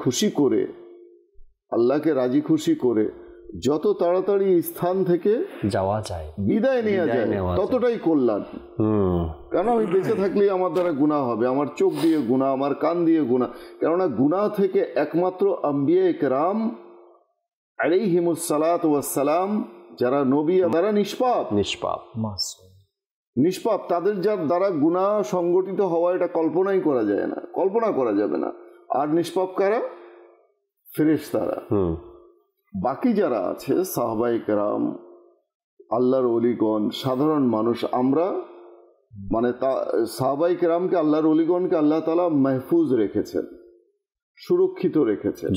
Speaker 5: খুশি করে যত তাড়াতাড়ি স্থান থেকে যাওয়া যায়, বিদায় নেওয়া যায়, ততটাই কল্যাণ। কেন? আমি বেঁচে থাকলেই আমার দ্বারা গুনাহ হবে, আমার চোখ দিয়ে গুনাহ, আমার কান দিয়ে গুনাহ। কেননা গুনাহ থেকে একমাত্র আম্বিয়া কেরাম আলাইহিমুস সালাতু ওয়াস সালাম, যারা নবী, তারা নিষ্পাপ, তাদের যার দ্বারা গুনাহ সংগঠিত হওয়া এটা কল্পনা করা যাবে না। আর নিষ্পাপ কারা? ফেরেশতারা। বাকি যারা আছে সাহাবায়ে কেরাম, আল্লাহর ওলিগণ, সাধারণ মানুষ, আমরা মানে সাহাবায়ে কেরামকে, আল্লাহর ওলিগণকে আল্লাহ তাআলা মাহফুজ রেখেছেন, সুরক্ষিত রেখেছেন।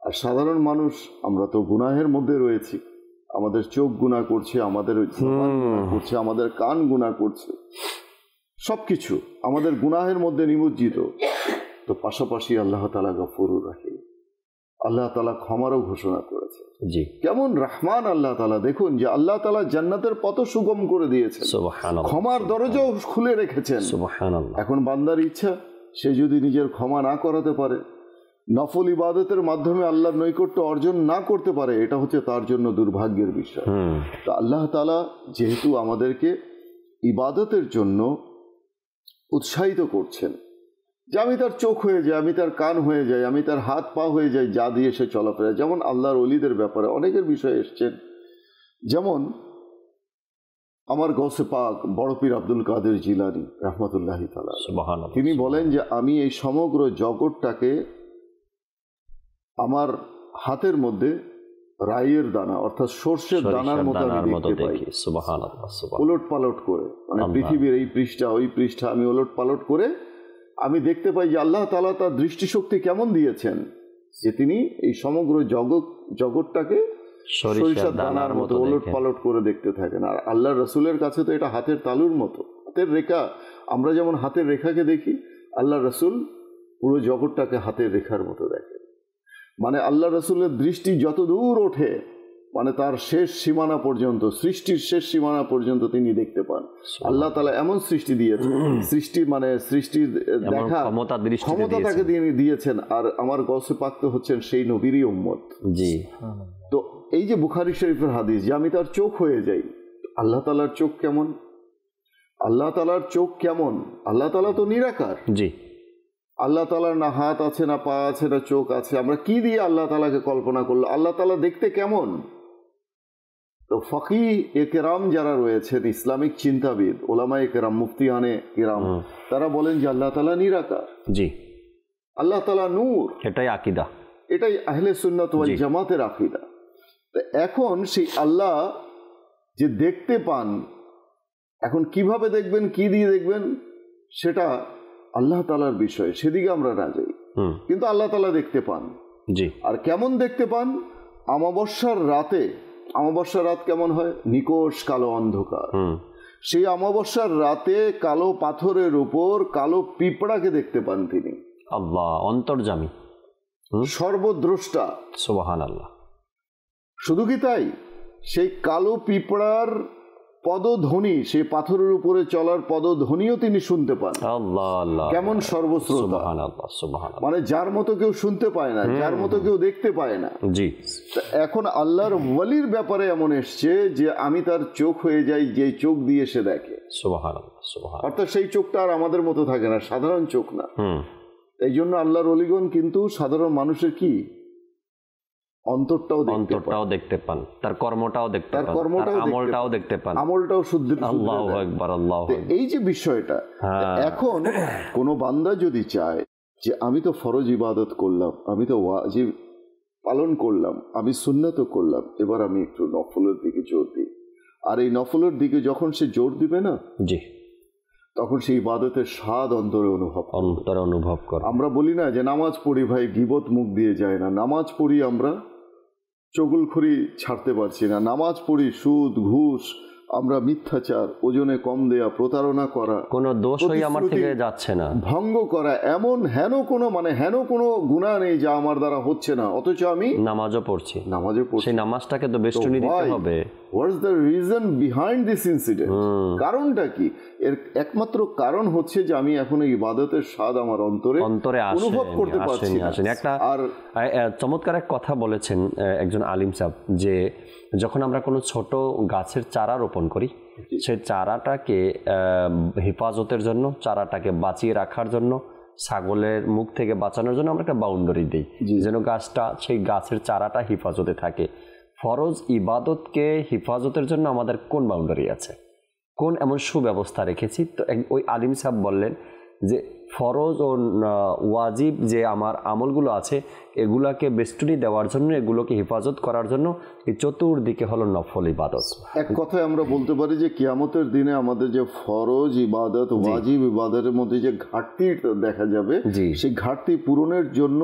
Speaker 5: আর সাধারণ মানুষ আমরা তো গুনাহের মধ্যে রয়েছি, আমাদের চোখ গুনাহ করছে, আমাদের জবান গুনাহ করছে, আমাদের কান গুনাহ করছে, সবকিছু আমাদের গুনাহের মধ্যে নিমজ্জিত। তো পাশাপাশি আল্লাহ তাআলা গফুরুর রহিম, আল্লাহ তাআলা ক্ষমারও ঘোষণা করেছে।
Speaker 2: জি,
Speaker 5: কেমন রহমান আল্লাহ তাআলা! দেখুন যে আল্লাহ তাআলা জান্নাতের পথ সুগম করে দিয়েছেন,
Speaker 2: সুবহানাল্লাহ,
Speaker 5: ক্ষমার দরজাও খুলে রেখেছেন।
Speaker 2: সুবহানাল্লাহ।
Speaker 5: এখন বান্দার ইচ্ছা, সে যদি নিজের ক্ষমা না করাতে পারে, নফল ইবাদতের মাধ্যমে আল্লাহর নৈকট্য অর্জন না করতে পারে, এটা হচ্ছে তার জন্য দুর্ভাগ্যের বিষয়। তো আল্লাহ তাআলা যেহেতু আমাদেরকে ইবাদতের জন্য উৎসাহিত করছেন, যে আমি তার চোখ হয়ে যাই, আমি তার কান হয়ে যাই, আমি তার হাত পা হয়ে যাই, যা দিয়ে সে চলাফেরা। যেমন আল্লাহর ওলিদের ব্যাপারে অনেকের বিষয় এসছেন, যেমন আমার গৌসে পাক বড় পীর আব্দুল কাদের জিলানী রাহমাতুল্লাহি তাআলা,
Speaker 2: সুবহানাল্লাহ।
Speaker 5: তিনি বলেন যে আমি এই সমগ্র জগৎটাকে আমার হাতের মধ্যে রাইয়ের দানা অর্থাৎ সর্ষের দানার মতো আমি দেখতে পাই,
Speaker 2: সুবহানাল্লাহ, সুবহানাল্লাহ।
Speaker 5: ওলট পালট করে, মানে পৃথিবীর এই পৃষ্ঠা ওই পৃষ্ঠা আমি ওলট পালট করে আমি দেখতে পাই যে আল্লাহ তাআলা তার দৃষ্টিশক্তি কেমন দিয়েছেন, যে তিনি এই সমগ্র জগৎটাকে সরিষার দানার মতো ওলট পালট করে দেখতে থাকেন। আর আল্লাহ রসুলের কাছে তো এটা হাতের তালুর মতো, হাতের রেখা। আমরা যেমন হাতের রেখাকে দেখি, আল্লাহ রসুল পুরো জগৎটাকে হাতের রেখার মতো দেখেন। মানে আল্লাহ রসুলের দৃষ্টি যত দূর ওঠে, মানে তার শেষ সীমানা পর্যন্ত, সৃষ্টির শেষ সীমানা পর্যন্ত তিনি দেখতে পান। আল্লাহ তাআলা এমন সৃষ্টি দিয়েছেন, সৃষ্টির দেখা ক্ষমতা তাকে তিনি দিয়েছেন। আর আমার গৌসে পাক তো হচ্ছেন সেই নবীরই উম্মত।
Speaker 2: জি।
Speaker 5: তো এই যে বুখারী শরীফের হাদিস, যে আমি তার চোখ হয়ে যাই, আল্লাহ তাআলার চোখ কেমন? আল্লাহ তাআলার চোখ কেমন? আল্লাহ তাআলা তো নিরাকার।
Speaker 2: জি।
Speaker 5: আল্লাহ তাআলার না হাত আছে, না পা আছে, না চোখ আছে। আমরা কি দিয়ে আল্লাহ তাআলাকে কল্পনা করলো? আল্লাহ তাআলা দেখতে কেমন? তো ফকিহ কেরাম যারা রয়েছেন, ইসলামিক চিন্তাবিদ, ওলামায়ে কেরাম, মুফতিয়ানে কেরাম, তারা বলেন যে আল্লাহ তাআলা নিরাকার।
Speaker 2: জি।
Speaker 5: আল্লাহ তাআলা নূর।
Speaker 2: এটাই আকীদা,
Speaker 5: এটাই আহলে সুন্নাত ওয়াল জামাতের আকীদা। তো এখন সেই আল্লাহ যে দেখতে পান, এখন কিভাবে দেখবেন, কি দিয়ে দেখবেন, সেটা আল্লাহ তাআলার বিষয়, সেদিকে আমরা না যাই। কিন্তু আল্লাহ তাআলা দেখতে পান।
Speaker 2: জি।
Speaker 5: আর কেমন দেখতে পান? অমাবস্যার রাতে, অমাবস্যার রাত কেমন হয়? নিকোষ কালো অন্ধকার। সেই অমাবস্যার রাতে কালো পাথরের উপর কালো পিঁপড়াকে দেখতে পান তিনি।
Speaker 2: আল্লাহ অন্তর্যামী,
Speaker 5: সর্বদ্রষ্টা,
Speaker 2: সুবহানাল্লাহ।
Speaker 5: শুধু কি তাই, সেই কালো পিঁপড়ার পদধ্বনি, সেই পাথরের উপরে চলার পদধ্বনিও তিনি শুনতে পান।
Speaker 2: আল্লাহ আল্লাহ,
Speaker 5: কেমন সর্বশ্রোতা!
Speaker 2: সুবহানাল্লাহ, সুবহানাল্লাহ।
Speaker 5: মানে যার মতো কেউ শুনতে পায় না, যার মতো কেউ দেখতে পায় না।
Speaker 2: জি।
Speaker 5: এখন আল্লাহর ওয়ালির ব্যাপারে এমন এসছে যে আমি তার চোখ হয়ে যাই, যে চোখ দিয়ে সে দেখে।
Speaker 2: সুবহানাল্লাহ, সুবহানাল্লাহ।
Speaker 5: অর্থাৎ সেই চোখটা আর আমাদের মতো থাকে না, সাধারণ চোখ না। এই জন্য আল্লাহর ওলিগণ কিন্তু সাধারণ মানুষের কি অন্তরটাও
Speaker 2: দেখতে পান, তার কর্মটাও দেখতে পান, তার আমলটাও দেখতে পান,
Speaker 5: আমলটাও শুদ্ধ।
Speaker 2: আল্লাহু আকবার, আল্লাহু আকবার।
Speaker 5: এই যে বিষয়টা, এখন কোন বান্দা যদি চায় যে আমি তো ফরজ ইবাদত করলাম, আমি তো ওয়াজিব পালন করলাম, আমি সুন্নাতও করলাম, এবার আমি একটু নফলের দিকে জোর দিই। আর এই নফলের দিকে যখন সে জোর দিবে না,
Speaker 2: জি,
Speaker 5: তখন সেই ইবাদতের স্বাদ অন্তরে অনুভব করে। আমরা বলি না যে নামাজ পড়ি ভাই, গীবত মুখ দিয়ে যায় না। নামাজ পড়ি আমরা, চগলখড়ি ছাড়তে পারছি না। নামাজ পড়ি, সুদ, ঘুষ, আমরা মিথ্যাচার, ওজনে কম দেয়া, প্রতারণা করা,
Speaker 2: কোনো দোষই আমার থেকে যাচ্ছে না,
Speaker 5: ভঙ্গ করা, এমন হেন কোনো গুনাহ নেই যা আমার দ্বারা হচ্ছে না, অথচ আমি নামাজও পড়ছি। সেই নামাজটাকে তো বেষ্টনী দিতে হবে। What is the reason behind this incident? কারণটা কি? এর একমাত্র কারণ হচ্ছে যে আমি এখন এই ইবাদতের স্বাদ আমার অন্তরে অনুভব করতে পারছি না।
Speaker 2: একটা আর চমৎকার এক কথা বলেছেন একজন আলিম সাহেব, যে যখন আমরা কোনো ছোট গাছের চারা রোপণ করি, সেই চারাটাকে হেফাজতের জন্য, চারাটাকে বাঁচিয়ে রাখার জন্য, ছাগলের মুখ থেকে বাঁচানোর জন্য আমরা একটা বাউন্ডারি দিই, যেন গাছটা, সেই গাছের চারাটা হেফাজতে থাকে। ফরজ ইবাদতকে হেফাজতের জন্য আমাদের কোন বাউন্ডারি আছে, কোন এমন সুব্যবস্থা রেখেছি? তো ওই আলিম সাহেব বললেন যে ফরজ ও ওয়াজিব যে আমার আমলগুলো আছে, এগুলাকে বেষ্টনী দেওয়ার জন্য, এগুলোকে হেফাজত করার জন্য এই চতুর্দিকে হলো নফল ইবাদত।
Speaker 5: এক কথায় আমরা বলতে পারি যে কিয়ামতের দিনে আমাদের যে ফরজ ইবাদত, ওয়াজিব ইবাদতের মধ্যে যে ঘাটতি দেখা যাবে, সেই ঘাটতি পূরণের জন্য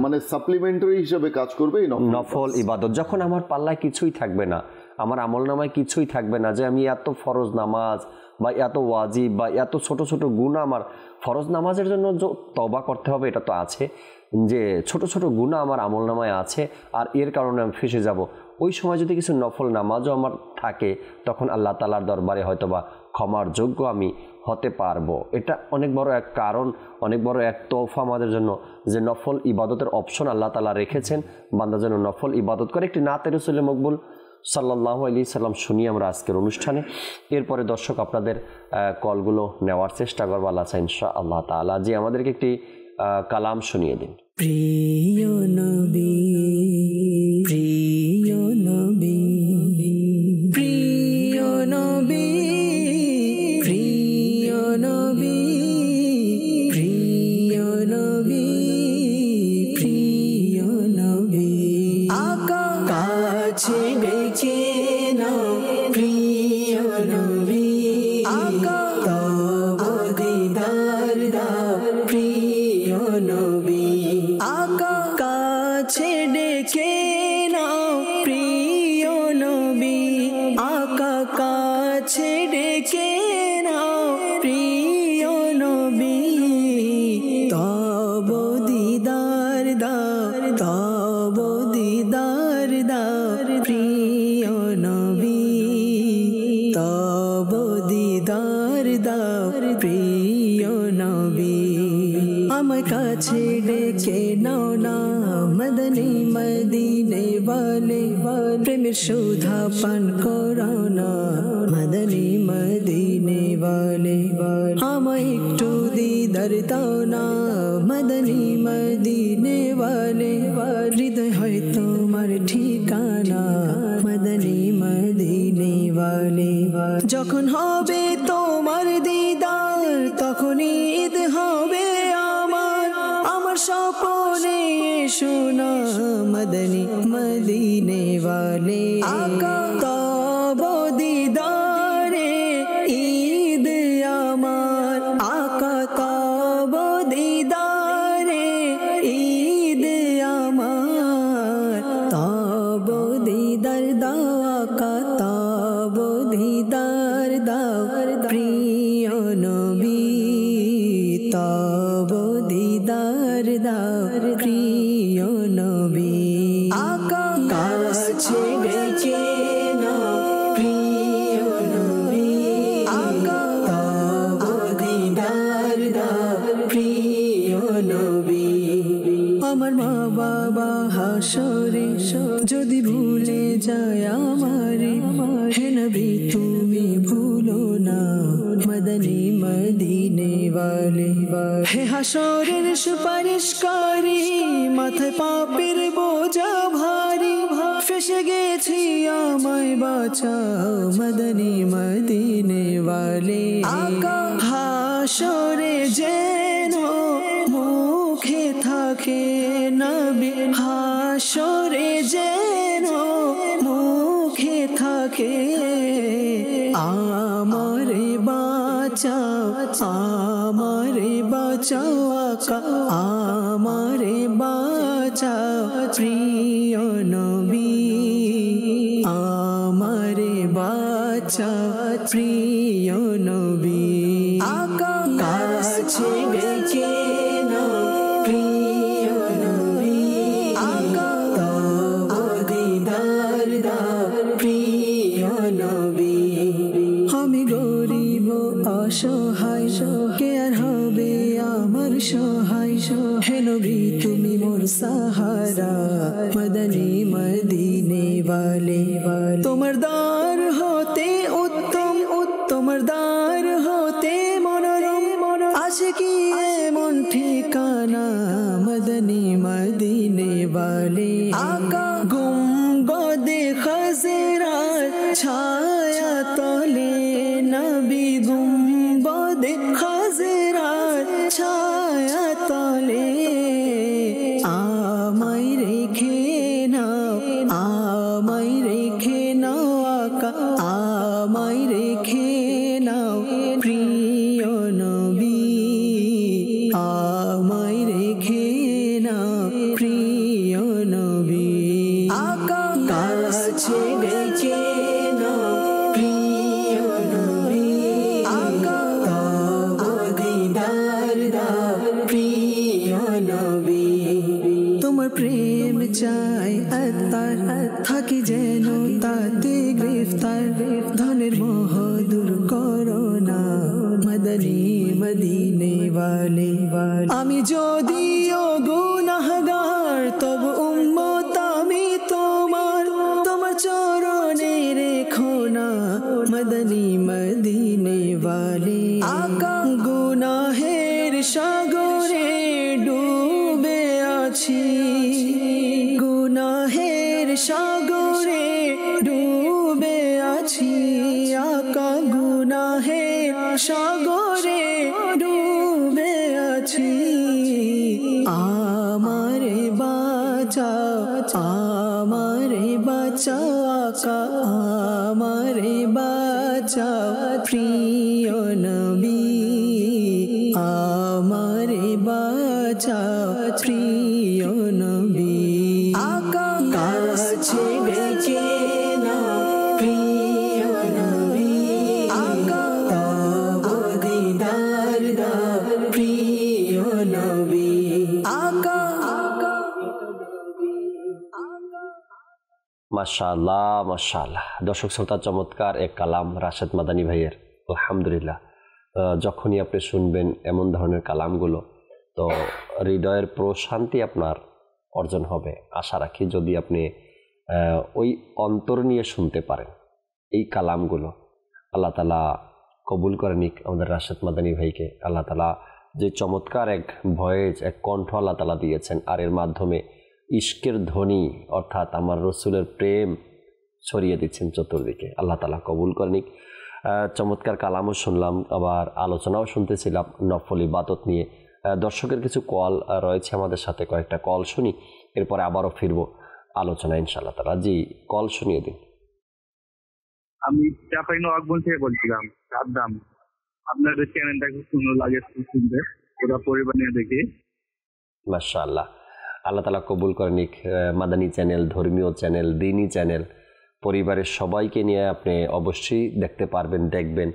Speaker 5: মানে সাপ্লিমেন্টারি হিসেবে কাজ করবে এই
Speaker 2: নফল ইবাদত। যখন আমার পাল্লায় কিছুই থাকবে না, আমার আমলনামায় কিছুই থাকবে না, যে আমি এত ফরজ নামাজ বা এত ওয়াজিব বা এত ছোট ছোট গুনাহ, আমার ফরজ নামাজের জন্য তওবা করতে হবে এটা তো আছে, যে ছোট ছোট গুনাহ আমার আমলনামায় আছে আর এর কারণে আমি ফেঁসে যাব, ওই সময় যদি কিছু নফল নামাজও আমার থাকে তখন আল্লাহ তাআলার দরবারে হয়তোবা ক্ষমার যোগ্য আমি হতে পারবো। এটা অনেক বড় এক কারণ, অনেক বড় এক তৌফা আমাদের জন্য, যে নফল ইবাদতের অপশন আল্লাহ তাআলা রেখেছেন, বান্দা যেন নফল ইবাদত করে। একটি নাতে রাসূলে মকবুল সাল্লাল্লাহু আলাইহি সাল্লাম শুনি আমরা আজকের অনুষ্ঠানে। এরপরে দর্শক আপনাদের কলগুলো নেওয়ার চেষ্টা করবো আল্লাহ ইনশাআল্লাহ তাআলা। যে আমাদেরকে একটি কালাম শুনিয়ে দিন।
Speaker 6: প্রিয় নবী, প্রিয় নবী, প্রিয় নবী, প্রিয় নবী, প্রিয় নবী, প্রিয় নবী, আকা কাছে ডেকে নাও প্রিয় নবী, আকা তব দিদার দাও প্রিয় নবী, আকা কাছে ডেকে নাও প্রিয় নবী, আকা কাছে ডেকে নাও প্রিয় নবী, তব দিদার দাও, তব দিদার দাও প্রিয় নবী, তব দিদার দাও প্রিয় নবী, আমার কাছে ডেকে নাও না মদনী মদিনে ওয়ালে, প্রেমের সুধা পান করাও না মদনী মদিনে ওয়ালে, আমায় একটু দিদার দাও না মদনী মদিনে ওয়ালে, হৃদয় হয় তোমার ঠিকানা মদনী মদিনে ওয়ালে, যখন হবে তোমার দিদার তখন ঈদ হবে আমার, আমার স্বপ্নে শোনা মদনী মদিনে ওয়ালে, আকা তব দিদারে ঈদ আমার, আকা তব দিদারে ঈদ আমার, তব দিদার দাও আকা তব দিদার দাও প্রিয় নবী, তব দিদার দাও প্রিয় নবী, আকা কাছে ডেকে নাও প্রিয় নবী, আকা তব দিদার দাও প্রিয় নবী, আমার মা বাবা হাসরে যদি ভুলে যায় আমারে, হে নবী তুমি ভুলো না মদনী মদিনে ওয়ালে, হে হাসরের সুপারিশকারী মাথায় পাপের বোঝা ভারী, ফেসে গেছি আমায় বাঁচাও মদনী মদিনে ওয়ালে, আকা হাসরে যেন মুখে থাকে নবী, হাসরে যেন মুখে থাকে, আমারে বাঁচাও, আমারে বাঁচাও আকা, আমারে বাঁচাও প্রিয় নবী, আমারে বাঁচাও প্রিয় নবী, আকা কাছে ডেকে নাও প্রিয় নবী, আকা তব দিদার দাও প্রিয় নবী, আমি গরিব অসহায় কে আর হবে আমার সহায়, হে নবী তুমি মোর সাহারা মদনী মদিনে ওয়ালে, তোমার দ্বার হতে উত্তম, তোমার দ্বার হতে মনোরম, আছে কি এমন ঠিকানা মদনী মদিনে ওয়ালে, আকা গুম্বদে খাজরার ছায়া তলে নবী, গুম্বদে খাজরার ছায়া তলে, আমায় রেখে নাও, আমায় রেখে নাও আকা, আমায় রেখে নাও প্রিয় নবী, আমায় রেখে নাও চাই আত্মার থাকি যেন তাতে গ্রেফতার ধনের মোহ দূর করো না মদনী মদিনে ওয়ালে আমি যদিও গুনাহগার তবু উম্মত আমি তোমার চরণে রেখো না মদনী মদিনে ওয়ালে আকা গুনাহের সাগরে ডুবে আছি গুনাহের সাগরে ডুবে আছি আকা গুনাহের সাগরে ডুবে আছি আমারে বাঁচাও আমারে বাঁচাও আকা আমারে বাঁচাও প্রিয় নবী আমারে বাঁচাও প্রিয় নবী আকা কাছে ডেকে নাও প্রিয় নবী আকা তব দিদার দাও প্রিয় নবী আকা
Speaker 2: মাশাআল্লাহ মাশাআল্লাহ। দর্শক শ্রোতা, চমৎকার এক কালাম রাশেদ মাদানী ভাইয়ের, আলহামদুলিল্লাহ। যখনই আপনি শুনবেন এমন ধরনের কালামগুলো, তো হৃদয়ের প্রশান্তি আপনার অর্জন হবে। আশা রাখি যদি আপনি ওই অন্তর নিয়ে শুনতে পারেন এই কালামগুলো, আল্লাহ তাআলা কবুল করে নিক আমাদের রাশেদ মাদানী ভাইকে। আল্লাহ তাআলা যে চমৎকার এক ভয়েস, এক কণ্ঠ আল্লাহ তাআলা দিয়েছেন, আর এর মাধ্যমে ইশকের ধ্বনি অর্থাৎ আমার রসুলের প্রেম ছড়িয়ে দিচ্ছেন চতুর্দিকে। আল্লাহ তাআলা কবুল করে নিক। চমৎকার কালামও শুনলাম, আবার আলোচনাও শুনতেছিলাম নফল ইবাদত নিয়ে। দর্শকের কিছু কল রয়েছে আমাদের সাথে, কয়েকটা কল শুনি, এরপরে আবারও ফিরবো আলোচনা ইনশাআল্লাহ তাআলা। জি, কল শুনিয়ে দিন।
Speaker 7: আমি চাঁপাইনবাবগঞ্জ থেকে বলছিলাম, সাদ্দাম। আপনাদের চ্যানেলটা খুব সুন্দর লাগে শুনতে, ওরা পরিবার নিয়ে দেখি।
Speaker 2: মাশাআল্লাহ, আল্লাহ তাআলা কবুল করে নিক। মাদানী চ্যানেল, ধর্মীয় চ্যানেল, দ্বীনি চ্যানেল, পরিবারের সবাইকে নিয়ে আপনি অবশ্যই দেখতে পারবেন, দেখবেন।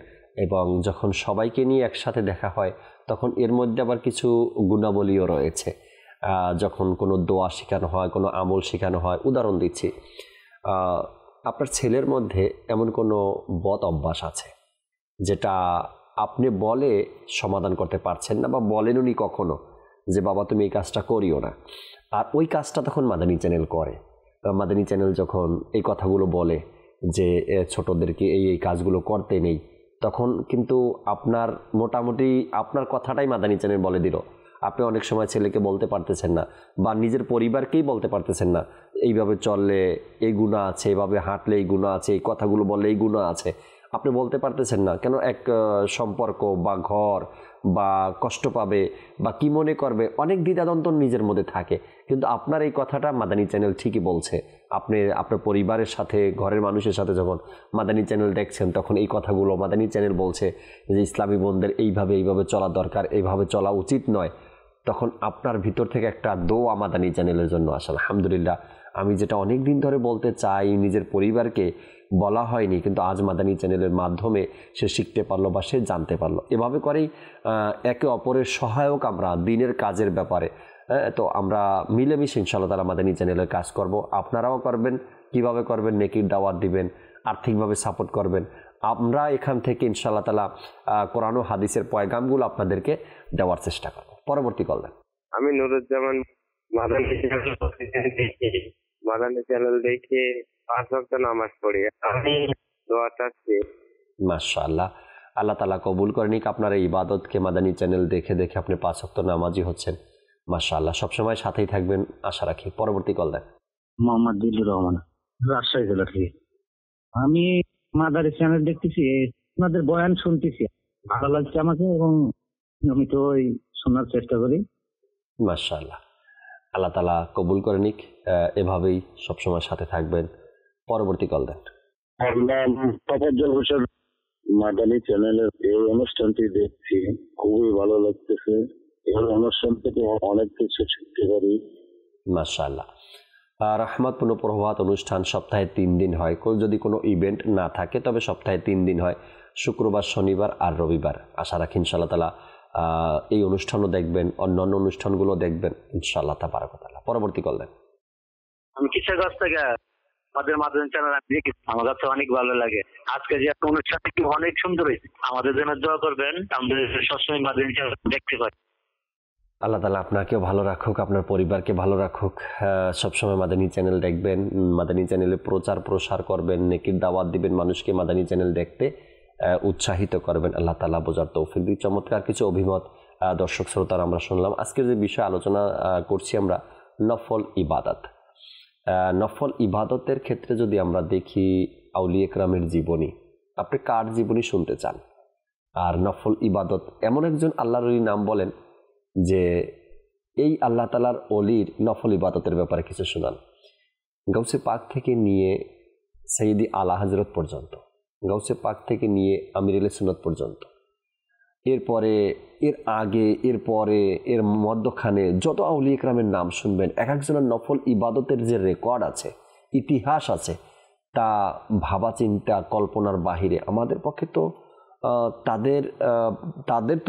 Speaker 2: এবং যখন সবাইকে নিয়ে একসাথে দেখা হয় তখন এর মধ্যে আবার কিছু গুণাবলীও রয়েছে। যখন কোনো দোয়া শেখানো হয়, কোনো আমল শেখানো হয়, উদাহরণ দিচ্ছি, আপনার ছেলের মধ্যে এমন কোনো বদ অভ্যাস আছে যেটা আপনি বলে সমাধান করতে পারছেন না, বা বলেন উনি কখনো যে বাবা তুমি এই কাজটা করিও না, আর ওই কাজটা তখন মাদানী চ্যানেল করে। মাদানী চ্যানেল যখন এই কথাগুলো বলে যে ছোটদেরকে এই কাজগুলো করতে নেই, তখন কিন্তু আপনার মোটামুটি আপনার কথাটাই মাদানী চ্যানেল বলে দিল। আপনি অনেক সময় ছেলেকে বলতে পারতেছেন না, বা নিজের পরিবারকেই বলতে পারতেছেন না এইভাবে চললে এই গুনাহ আছে, এইভাবে হাঁটলে এই গুনাহ আছে, এই কথাগুলো বললে এই গুনাহ আছে, আপনি বলতে পারতেছেন না। কেন? এক সম্পর্ক বা ঘর বা কষ্ট পাবে বা কি মনে করবে, অনেক দ্বিধাদ্বন্দ্ব নিজের মধ্যে থাকে। কিন্তু আপনার এই কথাটা মাদানী চ্যানেল ঠিকই বলছে। আপনি আপনার পরিবারের সাথে, ঘরের মানুষের সাথে যখন মাদানী চ্যানেল দেখছেন, তখন এই কথাগুলো মাদানী চ্যানেল বলছে যে ইসলামী বোনদের এইভাবে চলা দরকার, এইভাবে চলা উচিত নয়, তখন আপনার ভিতর থেকে একটা দোয়া মাদানী চ্যানেলের জন্য আসে। আলহামদুলিল্লাহ, আমি যেটা অনেক দিন ধরে বলতে চাই, নিজের পরিবারকে বলা হয়নি, কিন্তু আজ মাদানী চ্যানেলের মাধ্যমে সে শিখতে পারলো বা সে জানতে পারলো। এভাবে করেই একে অপরের সহায়ক আমরা দিনের কাজের ব্যাপারে। তো আমরা মিলেমিশে ইনশাআল্লাহ তাআলা মাদানী চ্যানেলের কাজ করব। আপনারাও করবেন। কিভাবে করবেন? নেকির দাওয়াত দিবেন, আর্থিকভাবে সাপোর্ট করবেন। আমরা এখান থেকে ইনশাআল্লাহ তাআলা কোরআন ও হাদিসের পয়গামগুলো আপনাদেরকে দেওয়ার চেষ্টা করব। পরবর্তী কল দেন।
Speaker 8: আমি নুরুজ্জামান, মাদানী চ্যানেল দেখে 5 ওয়াক্ত নামাজ পড়ি। আমি দোয়া চাচ্ছি।
Speaker 2: মাশাআল্লাহ, আল্লাহ তাআলা কবুল করে নিক আপনার এই ইবাদতকে। মাদানী চ্যানেল দেখে দেখে আপনি 5 ওয়াক্ত নামাজি হচ্ছেন। মাশাআল্লাহ, সবসময় সাথেই থাকবেন আশা রাখি। পরবর্তী কল দেন।
Speaker 9: মোহাম্মদ দিলুর রহমান, রাজশাহী জেলা থেকে। আমি মাদানী চ্যানেল দেখতেছি, আপনাদের বয়ান শুনতেছি, ভালো লাগছে আমাকে, এবং আমি তো ওই শোনার চেষ্টা করি।
Speaker 2: মাশাআল্লাহ, আল্লাহ তাআলা কবুল করে নিক। এভাবেই সবসময় সাথে থাকবেন। পরবর্তী কল দেন।
Speaker 10: তফাজ্জল হোসেন, মাদানী চ্যানেলের এই অনুষ্ঠানটি দেখছি, খুবই ভালো লাগতেছে। এই অনুষ্ঠান থেকে অনেক কিছু শিখতে পারি।
Speaker 2: মাশাআল্লাহ, রহমত পুনঃপ্রভাত অনুষ্ঠান সপ্তাহে 3 দিন হয়। যদি কোনো ইভেন্ট না থাকে তবে সপ্তাহে 3 দিন হয়, শুক্রবার, শনিবার আর রবিবার। আশা রাখি ইনশাআল্লাহ তাআলা এই অনুষ্ঠানও দেখবেন, অন্যান্য অনুষ্ঠানগুলো দেখবেন ইনশাআল্লাহ তাবারাক ওয়া তাআলা। পরবর্তী কল দেন।
Speaker 9: আমি কিশোরগঞ্জ থেকে আমাদের মাধ্যমিক চ্যানেল আমি দেখেছি, আমার কাছে অনেক ভালো লাগে। আজকে যে একটা অনুষ্ঠানটি অনেক সুন্দর হয়েছে, আমাদের জন্য দোয়া করবেন, আমাদের সবসময় মাধ্যমিক চ্যানেল দেখতে পাই।
Speaker 2: আল্লাহ তাআলা আপনাকেও ভালো রাখুক, আপনার পরিবারকে ভালো রাখুক। সবসময় মাদানী চ্যানেল দেখবেন, মাদানী চ্যানেলে প্রচার প্রসার করবেন, নেকির দাওয়াত দিবেন, মানুষকে মাদানী চ্যানেল দেখতে উৎসাহিত করবেন। আল্লাহ তাআলা বোঝার তৌফিক দিন। চমৎকার কিছু অভিমত দর্শক শ্রোতার আমরা শুনলাম। আজকের যে বিষয়ে আলোচনা করছি আমরা, নফল ইবাদত। নফল ইবাদতের ক্ষেত্রে যদি আমরা দেখি আউলিয়া কেরামের জীবনী, আপনি কার জীবনী শুনতে চান? আর নফল ইবাদত, এমন একজন আল্লাহর ওলির নাম বলেন যে এই আল্লাহ তাআলার অলির নফল ইবাদতের ব্যাপারে কিছু শোনান। গাউসে পাক থেকে নিয়ে সৈয়দি আলা হযরত পর্যন্ত, গাউসে পাক থেকে নিয়ে আমিরুল সুন্নাত পর্যন্ত, এরপরে এর আগে, এরপরে, এর মধ্যখানে যত আউলিয়া কেরামের নাম শুনবেন, এক একজনের নফল ইবাদতের যে রেকর্ড আছে, ইতিহাস আছে, তা ভাবা চিন্তা কল্পনার বাহিরে। আমাদের পক্ষে তো তাদের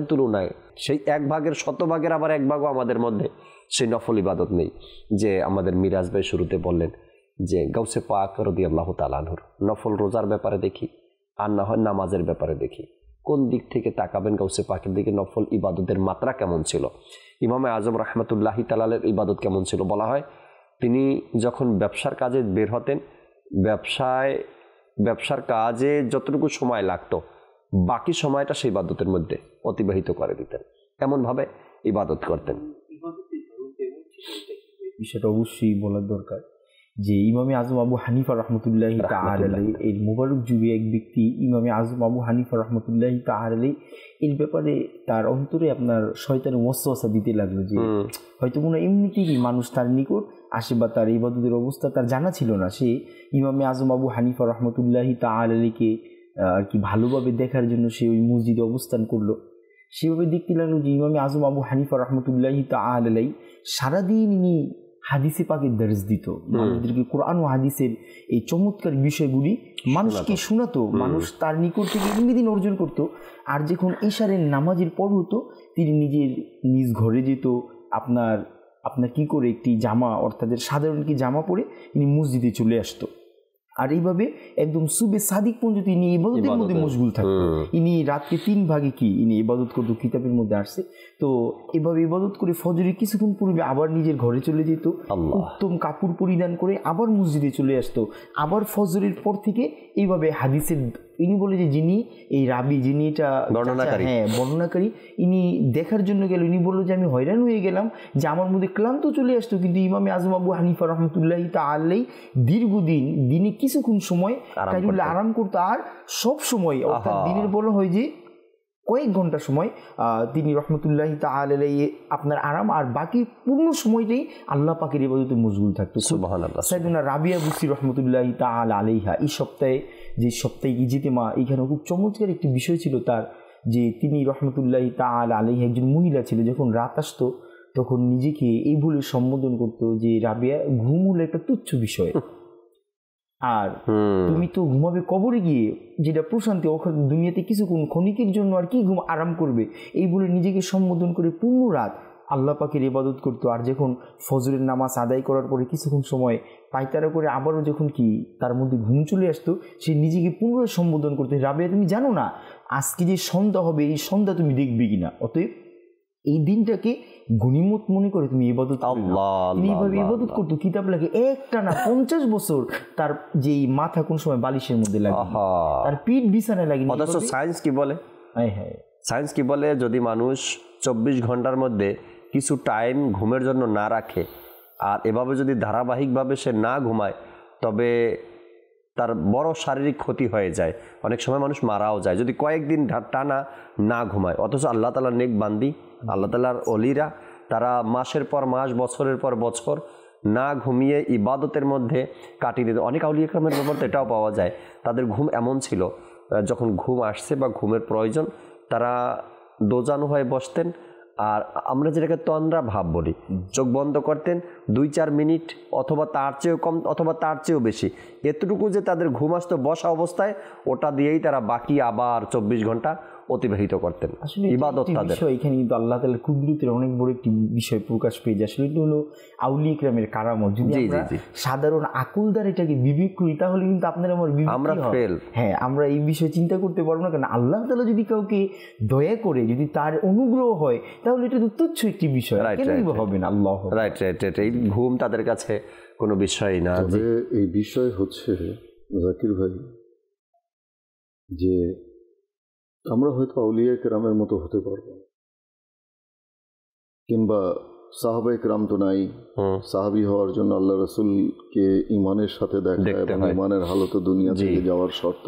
Speaker 2: তুলনায় সেই এক ভাগের শতভাগের আবার এক ভাগও আমাদের মধ্যে সেই নফল ইবাদত নেই। যে আমাদের মিরাজ ভাই শুরুতে বললেন যে গাউসে পাক রাদিয়াল্লাহু তাআলা আনহুর নফল রোজার ব্যাপারে দেখি, আর না হয় নামাজের ব্যাপারে দেখি। কোন দিক থেকে তাকাবেন গাউসে পাকের দিকে, নফল ইবাদতের মাত্রা কেমন ছিল, ইমামে আজম রাহমাতুল্লাহি তাআলার ইবাদত কেমন ছিল। বলা হয় তিনি যখন ব্যবসার কাজে বের হতেন, ব্যবসার কাজে যতটুকু সময় লাগতো বাকি সময়টা সেই ইবাদতের মধ্যে অতিবাহিত করে দিতেন, এমনভাবে ইবাদত করতেন।
Speaker 4: বিষয়টা অবশ্যই বলার দরকার যে ইমামে আজম আবু হানিফা রহমতুল্লাহি তাআলা আলাইহি, এই মুবারক যুগে এক ব্যক্তি ইমামে আজম আবু হানিফা রহমতুল্লাহি তাআলা আলাইহি, এর ব্যাপারে তার অন্তরে আপনার শয়তানের ওয়াসওয়াসা দিতে লাগলো যে হয়তো কোনো এমনিতেই মানুষ তার নিকট আসে বা তার ইবাদতের অবস্থা তার জানা ছিল না। সে ইমামে আজম আবু হানিফা রহমতুল্লাহি তাআলা আলাইহিকে আর কি ভালোভাবে দেখার জন্য সে ওই মসজিদে অবস্থান করলো। সেভাবে দেখতে লাগলো যে ইমামে আজম আবু হানিফা রহমতুল্লাহি তাআলা আলাইহি সারাদিন ইনি হাদিসে পাকের দর্শ দিত, মানুষদেরকে কোরআন ও হাদিসের এই চমৎকার বিষয়গুলি মানুষকে শোনাতো, মানুষ তার নিকট থেকে এমনিদিন অর্জন করতো। আর যখন এশারের নামাজের পর হতো, তিনি নিজ ঘরে যেত, আপনার কি করে একটি জামা, অর্থাৎ সাধারণ কি জামা পরে ইনি মসজিদে চলে আসতো। আর এইভাবে একদম সুবে সাদিক পর্যন্ত ইনি ইবাদতের মধ্যে মশগুল থাকতো। ইনি রাতকে 3 ভাগে ইনি ইবাদত করতো, কিতাবের মধ্যে আসছে। তো এভাবে ইবাদত করে ফজরের কিছুক্ষণ পূর্বে আবার নিজের ঘরে চলে যেত, উত্তম কাপড় পরিধান করে আবার মসজিদে চলে আসতো। আবার ফজরের পর থেকে এইভাবে হাদিসের, ইনি বলে যে যিনি এই রাবি, যিনি এটা বর্ণনাকারী, ইনি দেখার জন্য গেল। ইনি বললো যে আমি হয়রান হয়ে গেলাম যে আমার মধ্যে ক্লান্ত চলে আসতো, কিন্তু ইমামে আজম আবু হানিফা রহমতুল্লাহি তাআলা আলাইহি দীর্ঘদিন দিনে কিছুক্ষণ সময় আরাম করতো। আর সব সময়, অর্থাৎ দিনের বলা হয় যে কয়েক ঘন্টা সময় তিনি রহমতুল্লাহি তাআলা আলাইহি আপনার আরাম, আর বাকি পূর্ণ সময়টাই আল্লাহ পাকের ইবাদতে মশগুল থাকতো। সুবহানাল্লাহ। সাইয়েদুনা রাবিয়া বুসরি রহমতুল্লাহি তাআলা আলাইহা এই সপ্তাহে যে সাপ্তাহিক ইজতিমা, এইখানে খুব চমৎকার একটি বিষয় ছিল তার, যে তিনি রহমতুল্লাহি তাআলা আলাইহা একজন মহিলা ছিল, যখন রাত আসতো তখন নিজেকে এই বলে সম্বোধন করতো যে রাবিয়া, ঘুম হলো একটা তুচ্ছ বিষয়, আর তুমি তো ঘুমাবে কবরে গিয়ে, যেটা প্রশান্তি, ওখানে দুনিয়াতে কিছুক্ষণ ক্ষণিকের জন্য আর কি ঘুম আরাম করবে, এই বলে নিজেকে সম্বোধন করে পূর্ণ রাত আল্লাহ পাকের ইবাদত করতো। আর যখন ফজরের নামাজ আদায় করার পরে কিছুক্ষণ সময় পায়তারা করে আবারও যখন তার মধ্যে ঘুম চলে আসতো, সে নিজেকে পুনরায় সম্বোধন করতো, রাবিয়া তুমি জানো না আজকে যে সন্ধ্যা হবে, এই সন্ধ্যা তুমি দেখবে কিনা, অতএব এই দিনটাকে গনিমত মনে করে তুমি ইবাদত। তিনি এইভাবে ইবাদত করতো, কিতাব লাগে একটা না 50 বছর তার যে মাথা কোন সময় বালিশের মধ্যে লাগে, তার পিঠ বিছানায় লাগে।
Speaker 2: অথচ সায়েন্স কি বলে, সায়েন্স কি বলে, যদি মানুষ 24 ঘন্টার মধ্যে কিছু টাইম ঘুমের জন্য না রাখে, আর এভাবে যদি ধারাবাহিকভাবে সে না ঘুমায়, তবে তার বড় শারীরিক ক্ষতি হয়ে যায়, অনেক সময় মানুষ মারাও যায় যদি কয়েকদিন টানা না ঘুমায়। অথচ আল্লাহ তাআলার নেক বান্দি, আল্লাহ তাআলার অলিরা, তারা মাসের পর মাস, বছরের পর বছর না ঘুমিয়ে ইবাদতের মধ্যে কাটিয়ে দিত। অনেক আউলিয়া কেরামের ব্যাপার তো এটাও পাওয়া যায়, তাদের ঘুম এমন ছিল, যখন ঘুম আসছে বা ঘুমের প্রয়োজন, তারা দোজানো হয়ে বসতেন, আর আমরা যেটাকে তন্দ্রা ভাব বলি, চোখ বন্ধ করতেন 2-4 মিনিট, অথবা তার চেয়েও কম, অথবা তার চেয়েও বেশি, এতটুকু যে তাদের ঘুম আসতো বসা অবস্থায়, ওটা দিয়েই তারা বাকি আবার 24 ঘন্টা অতিবাহিত করতেন,
Speaker 4: আসলে
Speaker 2: ইবাদত তাদের।
Speaker 4: বিষয় এখানে কিন্তু আল্লাহ তাআলার কুদরতের অনেক বড় একটি বিষয় প্রকাশ পেয়ে যায়। আসলে এটা হলো আউলিয়া কিরামের কারামত। যদি আমরা সাধারণ আকুলদার এটাকে বিবেক করি তাহলে কিন্তু আপনার আমার
Speaker 2: আমরা ফেল।
Speaker 4: হ্যাঁ, আমরা এই বিষয়ে চিন্তা করতে পারবো না, কারণ আল্লাহ তাআলা যদি কাউকে দয়া করে, যদি তার অনুগ্রহ হয়, তাহলে এটা তো তুচ্ছ একটি বিষয়, কেন হবে না? আল্লাহ
Speaker 2: রাইট রাইট রাইট। এই ঘুম তাদের কাছে কোনো বিষয় না।
Speaker 5: তবে এই বিষয় হচ্ছে জাকির ভাই, যে আমরা হয়তো আউলিয়া কেরামের মতো হতে পারবো, কিংবা সাহাবায়ে কেরাম তো নাই। সাহাবী হওয়ার জন্য আল্লাহ রাসূলকে ইমানের সাথে দেখা এবং ইমানের হালতে দুনিয়া থেকে যাওয়ার শর্ত,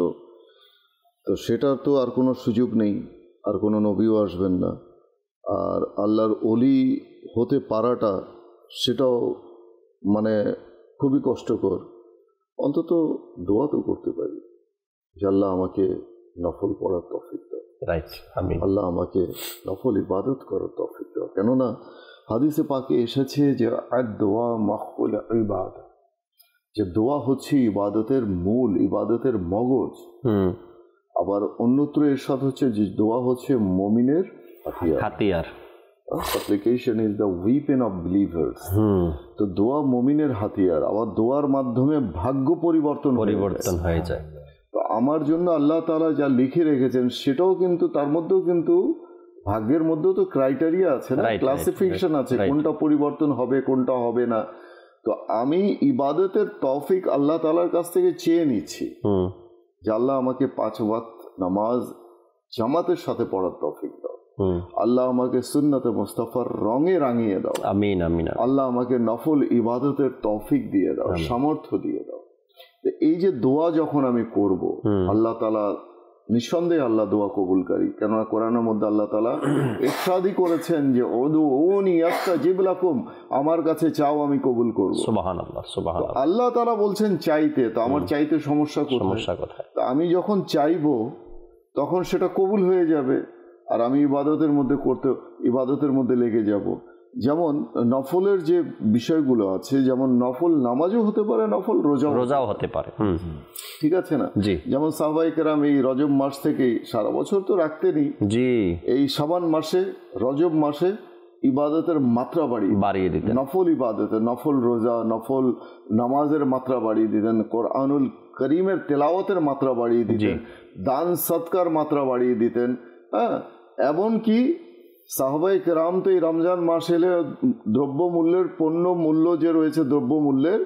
Speaker 5: তো সেটার তো আর কোনো সুযোগ নেই, আর কোনো নবীও আসবেন না। আর আল্লাহর ওলি হতে পারাটা সেটাও মানে খুবই কষ্টকর। অন্তত দোয়া তো করতে পারি যে আল্লাহ আমাকে নফল পড়ার তৌফিক দাও,
Speaker 2: রাইট, আমিন।
Speaker 5: আল্লাহ আমাকে নফল ইবাদত করার তৌফিক দাও। কেননা হাদিসে পাকে এসেছে যে আদ-দোয়া মাখুল ইবাদত, যে দোয়া হচ্ছে ইবাদতের মূল, ইবাদতের মগজ। আবার অন্যত্র ইরশাদ হচ্ছে যে দোয়া হচ্ছে মুমিনের হাতিয়ার। Supplication is the weapon of believers. তো দোয়া মুমিনের হাতিয়ার। আবার দোয়ার মাধ্যমে ভাগ্য পরিবর্তন হয়ে যায়। তো আমার জন্য আল্লাহ তাআলা যা লিখে রেখেছেন সেটাও কিন্তু, তার মধ্যেও কিন্তু ভাগ্যের মধ্যেও তো ক্রাইটেরিয়া আছে না, ক্লাসিফিকেশন আছে, কোনটা পরিবর্তন হবে কোনটা হবে না। তো আমি ইবাদতের তৌফিক আল্লাহ তাআলার কাছ থেকে চেয়ে নিচ্ছি যে আল্লাহ আমাকে 5 ওয়াক্ত নামাজ জামাতের সাথে পড়ার তৌফিক দাও, আল্লাহ আমাকে সুন্নতে মুস্তাফার রঙে রাঙিয়ে দাও, আমিন আমিন। আল্লাহ আমাকে নফল ইবাদতের তৌফিক দিয়ে দাও, সামর্থ্য দিয়ে দাও। এই যে দোয়া যখন আমি করব, আল্লাহ তাআলা নিঃসন্দেহে আল্লাহ দোয়া কবুলকারী। কেননা কোরআনের মধ্যে আল্লাহ তাআলা ইরশাদই করেছেন যে উদউনি আস্তাজিব লাকুম, আমার কাছে চাও আমি কবুল করব।
Speaker 2: সুবহানাল্লাহ সুবহানাল্লাহ।
Speaker 5: আল্লাহ তাআলা বলছেন চাইতে, তো আমার চাইতে সমস্যা কোথায়? তো আমি যখন চাইবো তখন সেটা কবুল হয়ে যাবে, আর আমি ইবাদতের মধ্যে লেগে যাব। যেমন নফলের যে বিষয়গুলো আছে, যেমন নফল নামাজও হতে পারে, নফল রোজাও হতে পারে, ঠিক আছে না? যেমন সাহাবায়ে কেরাম এই রজব মাস থেকে সারা বছর তো রাখতেনই, এই শাবান মাসে, রজব মাসে ইবাদতের মাত্রা বাড়িয়ে দিতেন, নফল ইবাদতে, নফল রোজা, নফল নামাজের মাত্রা বাড়িয়ে দিতেন, কোরআনুল করিমের তেলাওয়াতের মাত্রা বাড়িয়ে দিতেন, দান সদকার মাত্রা বাড়িয়ে দিতেন। হ্যাঁ, এমনকি সাহাবায়ে কেরাম তো এই রমজান মাস এলে দ্রব্য মূল্যের, পণ্য মূল্য যে রয়েছে দ্রব্য মূল্যের,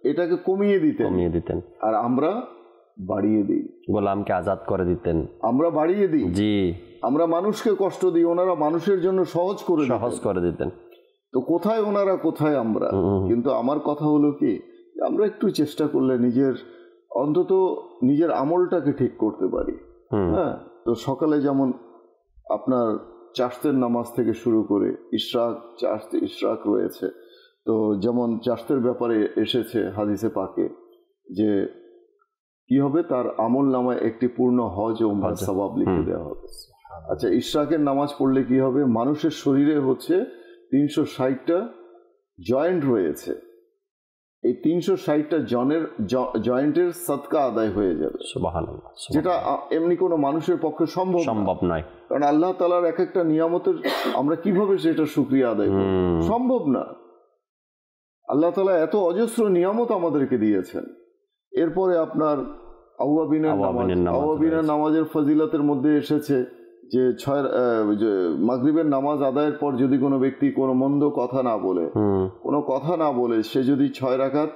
Speaker 5: এটাকে কমিয়ে দিতেন, আর আমরা বাড়িয়ে দিই।
Speaker 2: গোলামকে আজাদ করে দিতেন,
Speaker 5: আমরা বাড়িয়ে দিই। আমরা মানুষকে কষ্ট দিই, ওনারা মানুষের জন্য সহজ করে দিতেন। তো কোথায় ওনারা, কোথায় আমরা? কিন্তু আমার কথা হলো কি, আমরা একটু চেষ্টা করলে অন্তত নিজের আমলটাকে ঠিক করতে পারি। হ্যাঁ, তো সকালে যেমন আপনার চাশতের নামাজ থেকে শুরু করে ইশরাক রয়েছে, তো যেমন চাশতের ব্যাপারে এসেছে হাদিসে পাকে যে কি হবে, তার আমল নামায় একটি পূর্ণ হজ ও উমরার সওয়াব লিখে দেওয়া হবে। আচ্ছা, ইশরাকের নামাজ পড়লে কি হবে? মানুষের শরীরে হচ্ছে 360টা জয়েন্ট রয়েছে, এই 360টা জয়েন্টের সদকা আদায় হয়ে যাবে, সুবহানাল্লাহ, যেটা এমনি কোনো মানুষের পক্ষে সম্ভব নয়। কারণ আল্লাহ তাআলার এক একটা নিয়ামতের আমরা কিভাবে সেটা শুকরিয়া আদায় করব? সম্ভব না। আল্লাহ তাআলা এত অজস্র নিয়ামত আমাদেরকে দিয়েছেন। এরপরে আপনার আওয়াবিনের নামাজের ফজিলতের মধ্যে এসেছে যে মাগরিবের নামাজ আদায়ের পর যদি কোনো ব্যক্তি কোনো মন্দ কথা না বলে সে যদি 6 রাকাত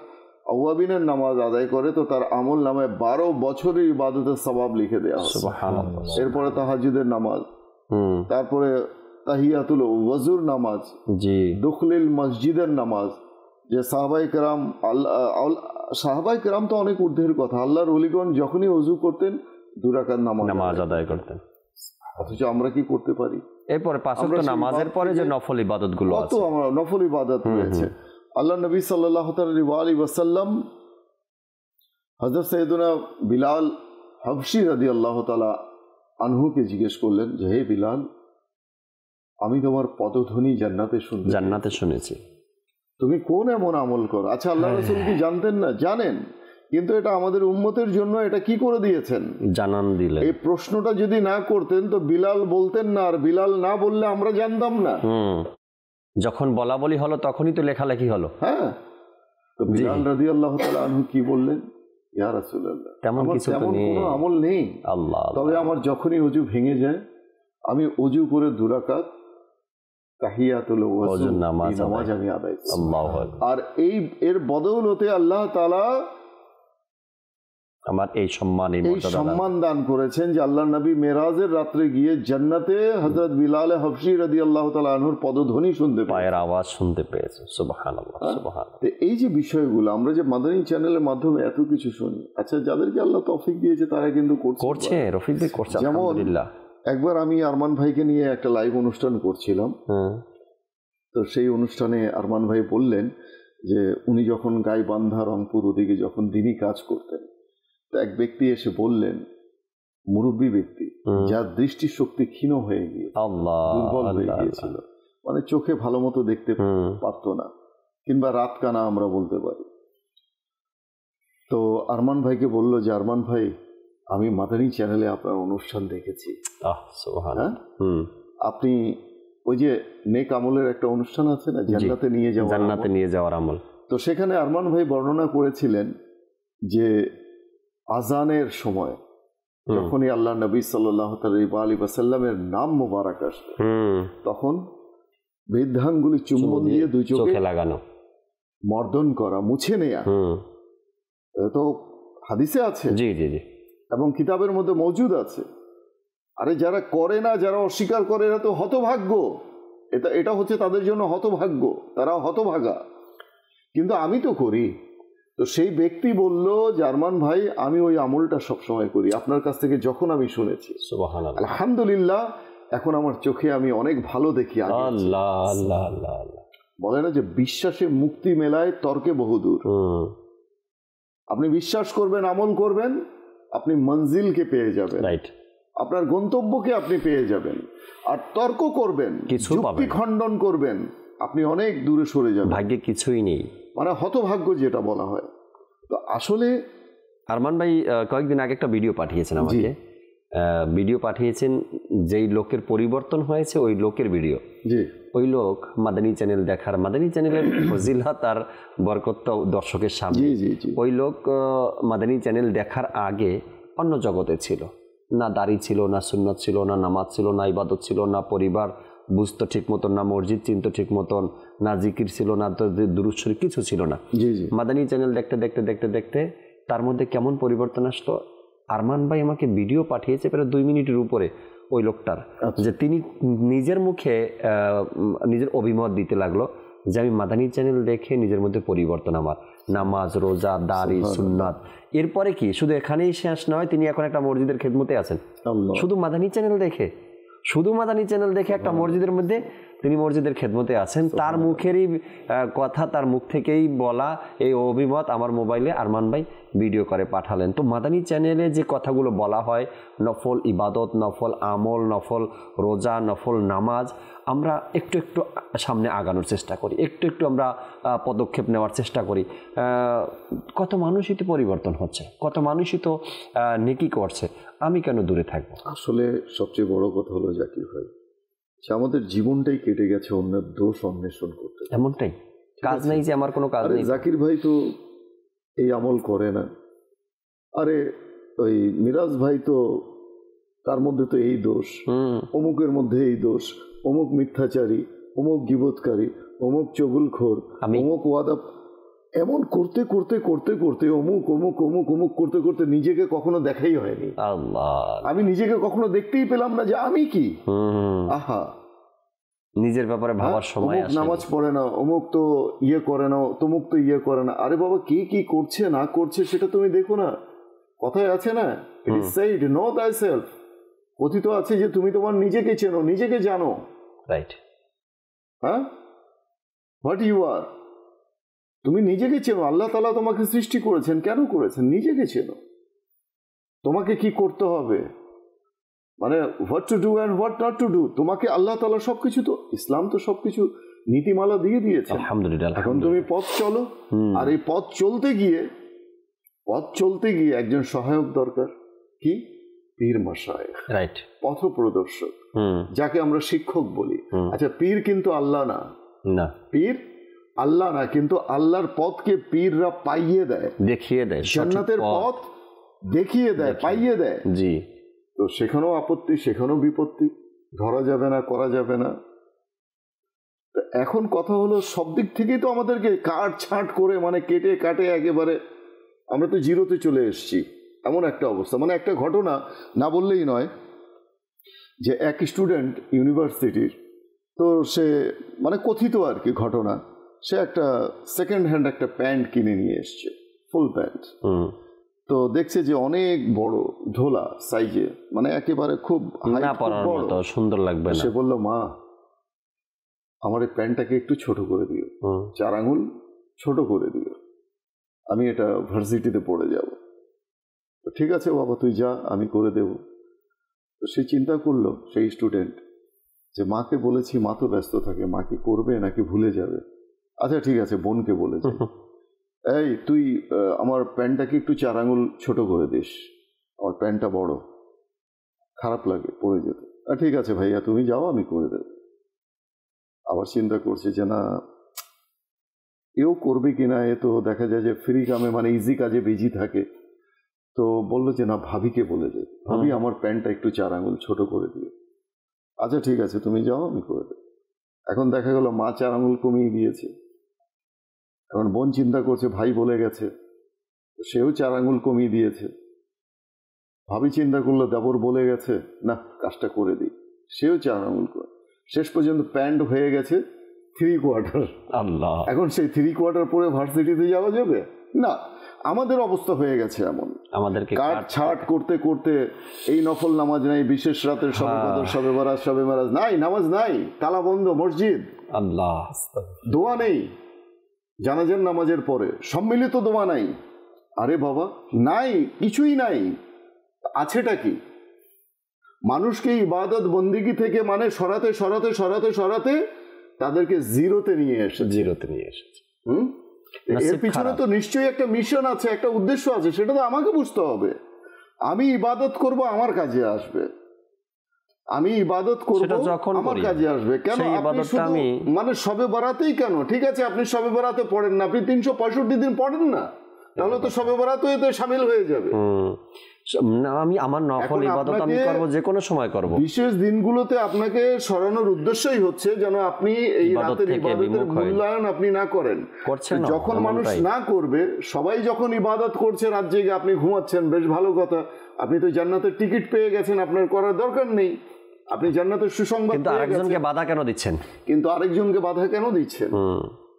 Speaker 5: আওয়াবিনের নামাজ আদায় করে, তো তার আমল নামায় 12 বছরের ইবাদতের সওয়াব লিখে দেওয়া হবে। সুবহানাল্লাহ। এরপরে তাহাজ্জুদের নামাজ, তারপরে তাহিয়াতুল ওযুর নামাজ, দুখলিল মসজিদের নামাজ, যে সাহাবায়ে কেরাম তো অনেক ঊর্ধ্বের কথা, আল্লাহর ওলিগণ যখনই ওযু করতেন 2 রাকাত নামাজ আদায় করতেন। অথচ আমরা কি করতে পারি?
Speaker 2: এরপরে 5 ওয়াক্ত নামাজের পরে যে নফল ইবাদতগুলো আছে,
Speaker 5: কত আমরা নফল ইবাদত রয়েছে। আল্লাহ নবী সাল্লাল্লাহু আলাইহি ওয়াসাল্লাম হযরত সাইয়েদুনা বিলাল হাবশী রাদিয়াল্লাহু তাআলা আনহুকে জিজ্ঞেস করলেন যে, হে বিলাল, আমি তোমার পদধ্বনি জান্নাতে শুনেছি, তুমি কোন এমন আমল করো? আচ্ছা, আল্লাহ রাসূল কি জানতেন না? জানেন, কিন্তু এটা আমাদের উম্মতের জন্য এটা কি করে দিয়েছেন,
Speaker 2: জানান দিলেন।
Speaker 5: এই প্রশ্নটা যদি না করতেন তো বিলাল বলতেন না, আর বিলাল না বললে আমরা জানতাম না।
Speaker 2: যখন বলা বলি হলো তখনই তো লেখালেখি হলো।
Speaker 5: হ্যাঁ, তো বিলাল রাদিয়াল্লাহু তাআলা আনহু কি বললেন, ইয়া রাসূলুল্লাহ,
Speaker 2: তেমন কিছু তো নেই,
Speaker 5: কোনো আমল নেই,
Speaker 2: আল্লাহ,
Speaker 5: তবে আমার যখনই ওযু ভেঙে যায় আমি ওযু করে 2 রাকাত তাহিয়াতুল ওযু নামাজ আমি আদায় করি। আল্লাহু আকবার। আর এর বদৌলতে আল্লাহ তাআলা
Speaker 2: আমার এই সম্মান
Speaker 5: দান করেছেন যে আল্লাহর নবী মেরাজের রাত্রে গিয়ে জান্নাতে হযরত বিলাল হাবশী রাদিয়াল্লাহু তাআলা আনহুর পদধ্বনি শুনতে,
Speaker 2: পায়ের আওয়াজ শুনতে পেয়েছে। সুবহানাল্লাহ, সুবহানাল্লাহ।
Speaker 5: এই যে বিষয়গুলো আমরা যে মাদানী চ্যানেলের মাধ্যমে এত কিছু শুনি, আচ্ছা যাদেরকে আল্লাহ তৌফিক দিয়েছে তারা কিন্তু করছে, রফিক ভাই করছে আলহামদুলিল্লাহ। একবার আমি আরমান ভাইকে নিয়ে একটা লাইভ অনুষ্ঠান করছিলাম, তো সেই অনুষ্ঠানে আরমান ভাই বললেন যে উনি যখন গাইবান্ধা রংপুর ওদিকে যখন দিনই কাজ করতেন, তো এক ব্যক্তি এসে বললেন, মুরব্বী ব্যক্তি যার দৃষ্টিশক্তি ক্ষীণ হয়ে গিয়ে দুর্বল হয়ে গিয়েছিল, মানে চোখে ভালো মতো দেখতে পারতো না, কিংবা রাত কানা আমরা বলতে পারি। তো আরমান ভাইকে বলল যে আরমান ভাই, আমি মাদানী চ্যানেলে আপনার অনুষ্ঠান দেখেছি, আপনি ওই যে নেক আমলের একটা অনুষ্ঠান আছে না, জান্নাতে নিয়ে যাওয়ার আমল, তো সেখানে আরমান ভাই বর্ণনা করেছিলেন যে আজানের সময় যখনই আল্লাহ নবী সাল্লাল্লাহু আলাইহি ওয়াসাল্লামের নাম মোবারক আসবে, তখন বৃদ্ধাঙ্গুলি চুম্বন দিয়ে 2 চোখে লাগানো, মর্দন করা, মুছে নেয়া, তো হাদিসে আছে, জি জি জি, এবং কিতাবের মধ্যে মজুদ আছে। আরে যারা করে না, যারা অস্বীকার করে, এরা তো হতভাগ্য, এটা হচ্ছে তাদের জন্য হতভাগ্য, তারা হতভাগা, কিন্তু আমি তো করি। তো সেই ব্যক্তি বলল, জার্মান ভাই, আমি ওই আমলটা সবসময় করি, আপনার কাছ থেকে যখন আমি শুনেছি, সুবহানাল্লাহ, আলহামদুলিল্লাহ, এখন আমার চোখে আমি অনেক ভালো দেখি। আল্লাহ আল্লাহ আল্লাহ, বলে না যে বিশ্বাসে মুক্তি মেলায় তর্কে বহুদূর। আপনি বিশ্বাস করবেন, আমল করবেন, আপনি মঞ্জিলকে পেয়ে যাবেন, রাইট, আপনার গন্তব্যকে আপনি পেয়ে যাবেন। আর তর্ক করবেন, যুক্তি খণ্ডন করবেন, আপনি অনেক দূরে সরে যাবেন, ভাগ্যে কিছুই নেই, মানে হতভাগ্য যেটা বলা হয়। তো আসলে
Speaker 2: আরমান ভাই কয়েকদিন আগে একটা ভিডিও পাঠিয়েছেন আমাকে, ভিডিও পাঠিয়েছেন যেই লোকের পরিবর্তন হয়েছে, ওই লোকের ভিডিও। ওই লোক মাদানী চ্যানেল দেখার, মাদানী চ্যানেলের ফজিলত আর বরকত দর্শকের সামনে, ওই লোক মাদানী চ্যানেল দেখার আগে অন্য জগতে ছিল, না দাড়ি ছিল, না সুন্নত ছিল, না নামাজ ছিল, না ইবাদত ছিল, না পরিবার বুঝতো ঠিক মতন, না মসজিদ চিনতো ঠিক মতন, না জিকির ছিল, না দুরূদ শরীফ, কিছু ছিল না। মাদানী চ্যানেল দেখতে দেখতে দেখতে দেখতে তার মধ্যে কেমন পরিবর্তন আসলো। আরমান ভাই আমাকে ভিডিও পাঠিয়েছে প্রায় 2 মিনিটের উপরে ওই লোকটার, যে তিনি নিজের মুখে নিজের অভিমত দিতে লাগলো যে আমি মাদানী চ্যানেল দেখে নিজের মধ্যে পরিবর্তন, আমার নামাজ, রোজা, দাড়ি, সুন্নাত। এরপরে কি শুধু এখানেই শেষ নয়, তিনি এখন একটা মসজিদের খেদমতে আছেন, শুধু মাদানী চ্যানেল দেখে, শুধু মাদানী চ্যানেল দেখে একটা মসজিদের মধ্যে তিনি মসজিদের খেদমতে আছেন। তার মুখেরই কথা, তার মুখ থেকেই বলা এই অভিমত আমার মোবাইলে আরমান ভাই ভিডিও করে পাঠালেন। তো মাদানী চ্যানেলে যে কথাগুলো বলা হয়, নফল ইবাদত, নফল আমল, নফল রোজা, নফল নামাজ, আমরা একটু একটু সামনে আগানোর চেষ্টা করি, একটু একটু আমরা পদক্ষেপ নেওয়ার চেষ্টা করি। কত মানুষই তো পরিবর্তন হচ্ছে, কত মানুষই তো নেকি করছে, আমি কেন দূরে থাকবো?
Speaker 5: আসলে সবচেয়ে বড় কথা হলো জাকির ভাই, আমাদের জীবনটাই কেটে গেছে অন্যের দোষ অন্বেষণ করতে,
Speaker 2: এমনটাই, কাজ নেই যে আমার কোনো কাজ নেই।
Speaker 5: জাকির ভাই তো এই আমল করে না, আরে ওই মিরাজ ভাই তো তার মধ্যে তো এই দোষ, অমুকের মধ্যে এই দোষ, অমুক মিথ্যাচারী, অমুক গীবতকারী, অমুক চগুলখোর, অমুক ওয়াদা, এমন করতে করতে করতে করতে অমুক অমুক অমুক অমুক করতে করতে নিজেকে কখনো দেখাই হয়নি। আমি নিজেকে কখনো দেখতেই পেলাম না যে আমি কি, আহা,
Speaker 2: নিজের ব্যাপারে ভাবার সময় আসে।
Speaker 5: নামাজ পড়ে না, অমুক তো ইয়ে করে না, তমুক তো ইয়ে করে না। আরে বাবা, কে কি করছে না করছে সেটা তুমি দেখো না, কথায় আছে না, ইট ইজ সেইড নো থাইসেলফ, কথিত আছে যে তুমি তোমার নিজেকে চেনো, নিজেকে জানো,
Speaker 2: রাইট,
Speaker 5: হ্যাঁ, হোয়াট ইউ আর, তুমি নিজেকে চেনো। আল্লাহ তাআলা তোমাকে সৃষ্টি করেছেন, কেন করেছেন? নিজেকে চেনো, তোমাকে কি করতে হবে, মানে what to do and what not to do, তোমাকে আল্লাহ তাআলা সবকিছু, তো ইসলাম তো সবকিছু নীতিমালা দিয়ে দিয়েছে,
Speaker 2: আলহামদুলিল্লাহ।
Speaker 5: এখন তুমি পথ চলো, আর এই পথ চলতে গিয়ে পথ চলতে গিয়ে একজন সহায়ক দরকার, কি? পীর মাশায়েখ,
Speaker 2: রাইট,
Speaker 5: পথ প্রদর্শক, যাকে আমরা শিক্ষক বলি। আচ্ছা, পীর কিন্তু আল্লাহ না,
Speaker 2: না
Speaker 5: পীর আল্লাহ না, কিন্তু আল্লাহর পথকে পীররা পাইয়ে দেয়,
Speaker 2: দেখিয়ে দেয়,
Speaker 5: জান্নাতের পথ দেখিয়ে দেয়, পাইয়ে দেয়।
Speaker 2: জি,
Speaker 5: তো সেখানেও আপত্তি, সেখানেও বিপত্তি, ধরা যাবে না, করা যাবে না। এখন কথা হলো সব দিক থেকেই তো আমাদেরকে কাট ছাঁট করে, মানে কেটে কাটে একেবারে আমরা তো জিরোতে চলে এসেছি, এমন একটা অবস্থা। মানে একটা ঘটনা না বললেই নয়, যে এক স্টুডেন্ট ইউনিভার্সিটির, তো সে মানে কথিত আর কি ঘটনা, সে একটা সেকেন্ড হ্যান্ড একটা প্যান্ট কিনে নিয়ে এসছে, ফুল প্যান্ট। তো দেখছে যে অনেক বড় ঢোলা সাইজে, মানে একেবারে খুব বড়,
Speaker 2: সুন্দর লাগবে।
Speaker 5: সে বলল, মা আমার এই প্যান্টটাকে একটু ছোট করে দিও, 4 আঙুল ছোট করে দিও, আমি এটা ভার্সিটিতে পড়ে যাব। তো ঠিক আছে বাবা, তুই যা, আমি করে দেব। তো সে চিন্তা করলো, সেই স্টুডেন্ট, যে মাকে বলেছি, মা তো ব্যস্ত থাকে, মা কি করবে নাকি ভুলে যাবে। আচ্ছা ঠিক আছে, বোনকে বলেছি, এই তুই আমার প্যান্টটাকে একটু 4 আঙুল ছোট করে দিস, আমার প্যান্টটা বড়, খারাপ লাগে পরে যেতে। ঠিক আছে ভাইয়া, তুমি যাও, আমি করে দেব। আবার চিন্তা করছে যে না, এও করবে কিনা, এ তো দেখা যায় যে ফ্রি কামে, মানে ইজি কাজে বিজি থাকে। তো বললো যে না, ভাবিকে বলে দে, ভাবি আমার প্যান্টটা একটু 4 আঙুল ছোট করে দিও। আচ্ছা ঠিক আছে, তুমি যাও, আমি করে দেব। এখন দেখা গেল মা 4 আঙুল কমিয়ে দিয়েছে। এখন বোন চিন্তা করছে, ভাই বলে গেছে, সেও 4 আঙুল কমিয়ে দিয়েছে। ভাবি চিন্তা করলো, দেবর বলে গেছে, না কাজটা করে দিই, সেও 4 আঙুল করে। শেষ পর্যন্ত প্যান্ট হয়ে গেছে 3/4।
Speaker 2: আল্লাহ,
Speaker 5: এখন সেই 3/4 পরে ভার্সিটিতে যাওয়া যাবে না। আমাদের অবস্থা হয়ে গেছে এমন, আমাদেরকে কাট ছাট করতে করতে, এই নফল নামাজ নাই, বিশেষ রাতের সবে কদর, সবে বরাত, সবে মেরাজ নাই, নামাজ নাই, তালা বন্ধ মসজিদ,
Speaker 2: আল্লাহ,
Speaker 5: দোয়া নেই, জানাজার নামাজের পরে সম্মিলিত দোয়া নাই। আরে বাবা, নাই, কিছুই নাই। আছেটা কি? মানুষকে ইবাদত বন্দিগি থেকে মানে সরাতে সরাতে সরাতে সরাতে তাদেরকে জিরোতে নিয়ে এসেছে। এর পিছনে তো নিশ্চয়ই একটা মিশন আছে, একটা উদ্দেশ্য আছে, সেটা তো আমাকে বুঝতে হবে। আমি ইবাদত করব, আমার কাজে আসবে, আমি ইবাদত করব, আমার কাজে আসবে। কেন আপনি শুধু মানে শবে বরাতেই কেন? ঠিক আছে, আপনি শবে বরাতে পড়েন না, আপনি 365 দিন পড়েন না, তাহলে তো শবে বরাতও এতে শামিল হয়ে যাবে।
Speaker 2: আমি আমার নফল ইবাদত আমি করব, যে কোনো সময় করব।
Speaker 5: বিশেষ দিনগুলোতে আপনাকে সরানোর উদ্দেশ্যই হচ্ছে যেন আপনি এই রাতের ইবাদতের মূল্যায়ন আপনি না করেন। যখন মানুষ না করবে, সবাই যখন ইবাদত করছে রাত জেগে, আপনি ঘুমাচ্ছেন, বেশ ভালো কথা, আপনি তো জান্নাতের টিকিট পেয়ে গেছেন, আপনার করার দরকার নেই, আপনি জান্নাতের সুসংবাদ পেয়ে গেছেন।
Speaker 2: আরেকজনকে বাধা কেন দিচ্ছেন?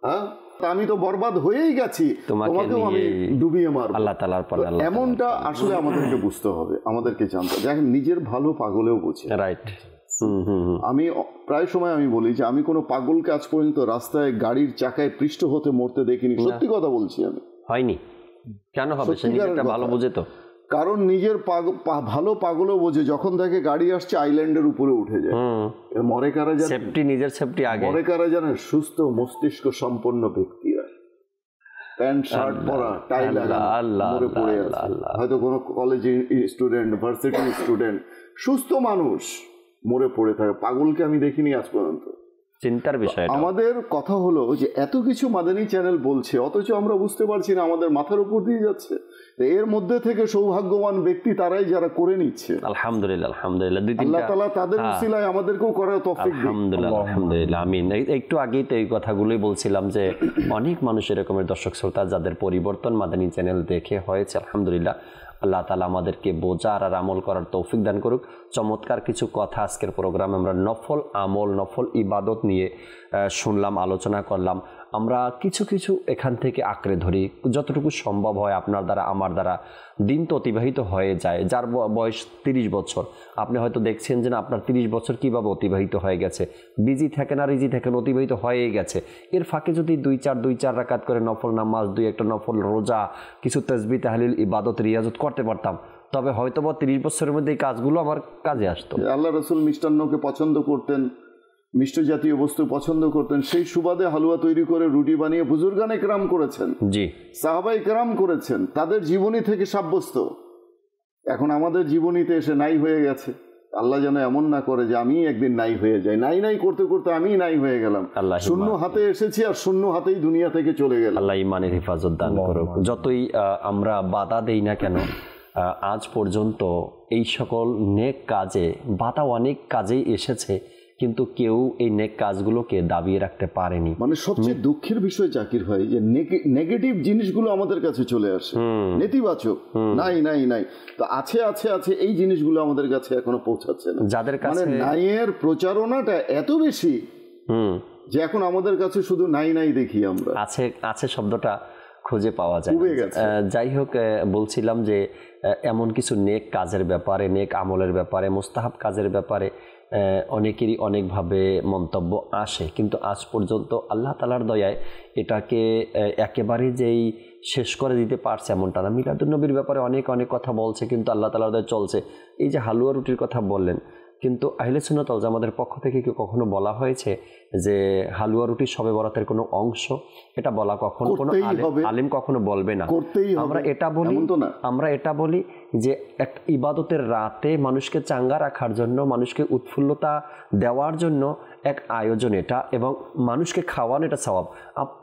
Speaker 5: হ্যাঁ, আমি তো বরবাদ হয়েই গেছি, তোমাকেও আমি ডুবিয়ে মারব,
Speaker 2: আল্লাহ তাআলার পরে।
Speaker 5: এমনটা আসলে আমাদেরকে বুঝতে হবে, আমাদেরকে জানতে হবে। দেখেন, নিজের ভালো পাগলেও বোঝে,
Speaker 2: রাইট।
Speaker 5: আমি প্রায় সময় আমি বলি যে আমি কোনো পাগলকে আজ পর্যন্ত রাস্তায় গাড়ির চাকায় পৃষ্ঠ হতে মরতে দেখিনি। সত্যি কথা বলছি, আমি
Speaker 2: হয়নি। কেন হবে? সে নিজেরটা ভালো বোঝে তো।
Speaker 5: কারণ নিজের ভালো পাগলও বোঝে, যখন দেখে গাড়ি আসছে আইল্যান্ডের উপরে উঠে যায়। মরে কারা জানেন?
Speaker 2: সেফটি, নিজের সেফটি আগে।
Speaker 5: মরে কারা জানেন? সুস্থ মস্তিষ্ক সম্পন্ন ব্যক্তিরা, প্যান্ট শার্ট পরা, টাই লাগানো, মরে পড়ে আছে। হয়তো কোনো কলেজ স্টুডেন্ট, ভার্সিটি স্টুডেন্ট, সুস্থ মানুষ মরে পড়ে থাকে। পাগলকে আমি দেখিনি আজ পর্যন্ত।
Speaker 2: চিন্তার বিষয়।
Speaker 5: আমাদের কথা হলো যে এত কিছু মাদানী চ্যানেল বলছে, অথচ আমরা বুঝতে পারছি না, আমাদের মাথার উপর দিয়ে যাচ্ছে। এর মধ্যে থেকে সৌভাগ্যবান ব্যক্তি তারাই যারা করে নিচ্ছে।
Speaker 2: আলহামদুলিল্লাহ, আলহামদুলিল্লাহ।
Speaker 5: আল্লাহ তাআলা তাদের উসিলায় আমাদেরকেও করার তৌফিক দিন।
Speaker 2: আলহামদুলিল্লাহ, আলহামদুলিল্লাহ, আমিন। একটু আগেই তো এই কথাগুলোই বলছিলাম যে অনেক মানুষ এরকমের দর্শক শ্রোতা যাদের পরিবর্তন মাদানী চ্যানেল দেখে হয়েছে। আলহামদুলিল্লাহ, আল্লাহ তাআলা আমাদেরকে বোঝার আর আমল করার তৌফিক দান করুক। চমৎকার কিছু কথা আজকের প্রোগ্রামে আমরা নফল আমল, নফল ইবাদত নিয়ে শুনলাম, আলোচনা করলাম। আমরা কিছু কিছু এখান থেকে আঁকড়ে ধরি, যতটুকু সম্ভব হয় আপনার দ্বারা, আমার দ্বারা। দিন তো অতিবাহিত হয়ে যায়। যার বয়স 30 বছর, আপনি হয়তো দেখছেন যে না, আপনার 30 বছর কীভাবে অতিবাহিত হয়ে গেছে। বিজি থাকেন আর ইজি থাকেন, অতিবাহিত হয়েই গেছে। এর ফাঁকে যদি 2-4 রাকাত করে নফল নামাজ, 2-1টা নফল রোজা, কিছু তাসবিহ, তাহলিল, ইবাদত, রিয়াজত করতে পারতাম, তবে হয়তো বা 30 বছরের মধ্যে এই কাজগুলো আমার কাজে আসতো।
Speaker 5: আল্লাহ রাসূল মিষ্টান্নকে পছন্দ করতেন, মিষ্ট জাতীয় বস্তু পছন্দ করতেন, সেই সুবাদে হালুয়া তৈরি করে রুটি বানিয়ে বুজুর্গানে কেরাম করেছেন,
Speaker 2: জি
Speaker 5: সাহাবাই কেরাম করেছেন, তাদের জীবনী থেকে সাব্যস্ত। এখন আমাদের জীবনীতে এসে নাই হয়ে গেছে। আল্লাহ যেন এমন না করে যে আমি একদিন নাই হয়ে যাই, নাই নাই করতে করতে আমি নাই হয়ে গেলাম, শূন্য হাতে এসেছি আর শূন্য হাতেই দুনিয়া থেকে চলে গেলাম।
Speaker 2: আল্লাহ ইমানের হেফাজত দান করুক। যতই আমরা বাধা দেই না কেন, আজ পর্যন্ত এই সকল নেক কাজে বাধা অনেক কাজেই এসেছে, কিন্তু কেউ এই নেক কাজগুলোকে দাবিয়ে রাখতে পারেনি।
Speaker 5: মানে সবচেয়ে দুঃখের বিষয় জাকির ভাই, যে নেগেটিভ জিনিসগুলো আমাদের কাছে চলে আসে, নেতিবাচক নাই নাই নাই, তো আছে আছে আছে এই জিনিসগুলো আমাদের কাছে এখনো পৌঁছাচ্ছে না। যাদের কাছে নাইয়ের প্রচারণাটা এত বেশি যে এখন আমাদের কাছে শুধু নাই নাই দেখি আমরা,
Speaker 2: আছে আছে শব্দটা খুঁজে পাওয়া যায়। যাই হোক, বলছিলাম যে এমন কিছু নেক কাজের ব্যাপারে, নেক আমলের ব্যাপারে, মুস্তাহাব কাজের ব্যাপারে অনেকেরই অনেকভাবে মন্তব্য আসে, কিন্তু আজ পর্যন্ত আল্লাহ তাআলার দয়ায় এটাকে একেবারে যেই শেষ করে দিতে পারছে এমনটা না। মিলাদুন্নবীর ব্যাপারে অনেক অনেক কথা বলছে, কিন্তু আল্লাহ তাআলার দয়ায় চলছে। এই যে হালুয়া রুটির কথা বললেন, কিন্তু আহলে সুন্নাত ওয়াল জামাতের পক্ষ থেকে কি কখনো বলা হয়েছে যে হালুয়া রুটি শবে বরাতের কোনো অংশ? এটা বলা কখনো কোনো আলেম কখনো বলবে না। আমরা এটা বলি যে এক ইবাদতের রাতে মানুষকে চাঙ্গা রাখার জন্য, মানুষকে উৎফুল্লতা দেওয়ার জন্য এক আয়োজন এটা, এবং মানুষকে খাওয়ানো এটা সওয়াব।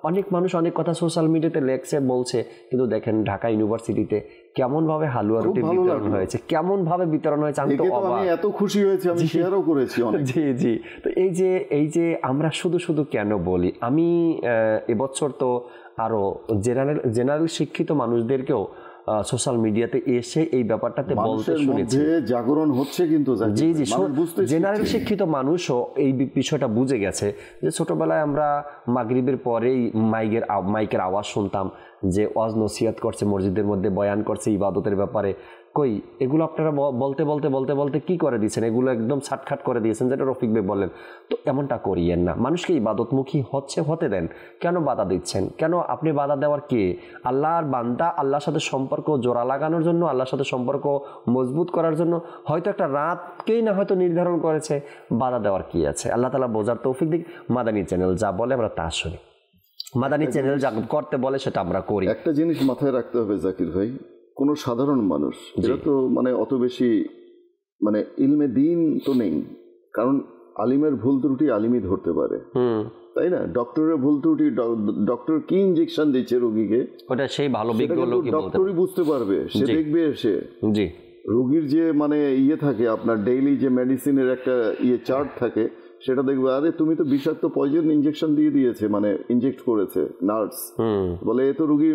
Speaker 2: অনেক মানুষ অনেক কথা সোশ্যাল মিডিয়াতে লেখছে, বলছে, কিন্তু দেখেন ঢাকা ইউনিভার্সিটিতে কেমন ভাবে হালুয়া রুটি বিতরণ হয়েছে, কেমন ভাবে বিতরণ হয়েছে, আমি তো অবাক, এত খুশি হয়েছি, আমি শেয়ারও করেছি অনেক। জি জি। তো এই যে আমরা শুধু শুধু কেন বলি, আমি এবছর তো আরো জেনারেল শিক্ষিত মানুষদেরকেও সোশ্যাল মিডিয়াতে এসে এই ব্যাপারটাতে বলতে শুনেছি,
Speaker 5: জাগরণ হচ্ছে। কিন্তু
Speaker 2: জি জি, জেনারেল শিক্ষিত মানুষও এই বিষয়টা বুঝে গেছে যে ছোটবেলায় আমরা মাগরিবের পরেই মাইকের আওয়াজ শুনতাম যে ওয়াজ নসিহত করছে, মসজিদের মধ্যে বয়ান করছে ইবাদতের ব্যাপারে। কই এগুলো আপনারা বলতে বলতে বলতে বলতে কি করে দিয়েছেন, এগুলো একদম ছাটখাট করে দিয়েছেন, যেটা রফিক ভাই বললেন। তো এমনটা করিয়েন না, মানুষকে ইবাদতমুখী হতে দেন। কেন বাধা দিচ্ছেন? কেন আপনি বাধা দেওয়ার কে? আল্লাহর বান্দা আল্লাহর সাথে সম্পর্ক জোড়া লাগানোর জন্য, আল্লাহর সাথে সম্পর্ক মজবুত করার জন্য হয়তো একটা রাতকেই না হয়তো নির্ধারণ করেছে, বাধা দেওয়ার কি আছে? আল্লাহ তাআলা বোঝার তৌফিক দিক। মাদানী চ্যানেল যা বলে আমরা তা শুনি, মাদানী চ্যানেল যা করতে বলে সেটা আমরা করি।
Speaker 5: একটা জিনিস মাথায় রাখতে হবে জাকির ভাই, কোনো সাধারণ মানুষ এটা তো মানে অত বেশি মানে ইলমে দিন তো নেই, কারণ আলিমের ভুল ত্রুটি আলিমই ধরতে পারে, তাই না? ডক্টরের ভুল ত্রুটি, ডক্টর কি ইনজেকশন দিচ্ছে রোগীকে,
Speaker 2: ওটা সেই ভালো বিজ্ঞ লোকই
Speaker 5: ডক্টরই বুঝতে পারবে। সে দেখবে এসে জি রোগীর যে মানে থাকে, আপনার ডেইলি যে মেডিসিনের একটা চার্ট থাকে, সেটা দেখবে, আরে তুমি তো বিষাক্ত পয়জন ইনজেকশন দিয়ে দিয়েছে, মানে ইনজেক্ট করেছে নার্স, বলে এ তো রোগী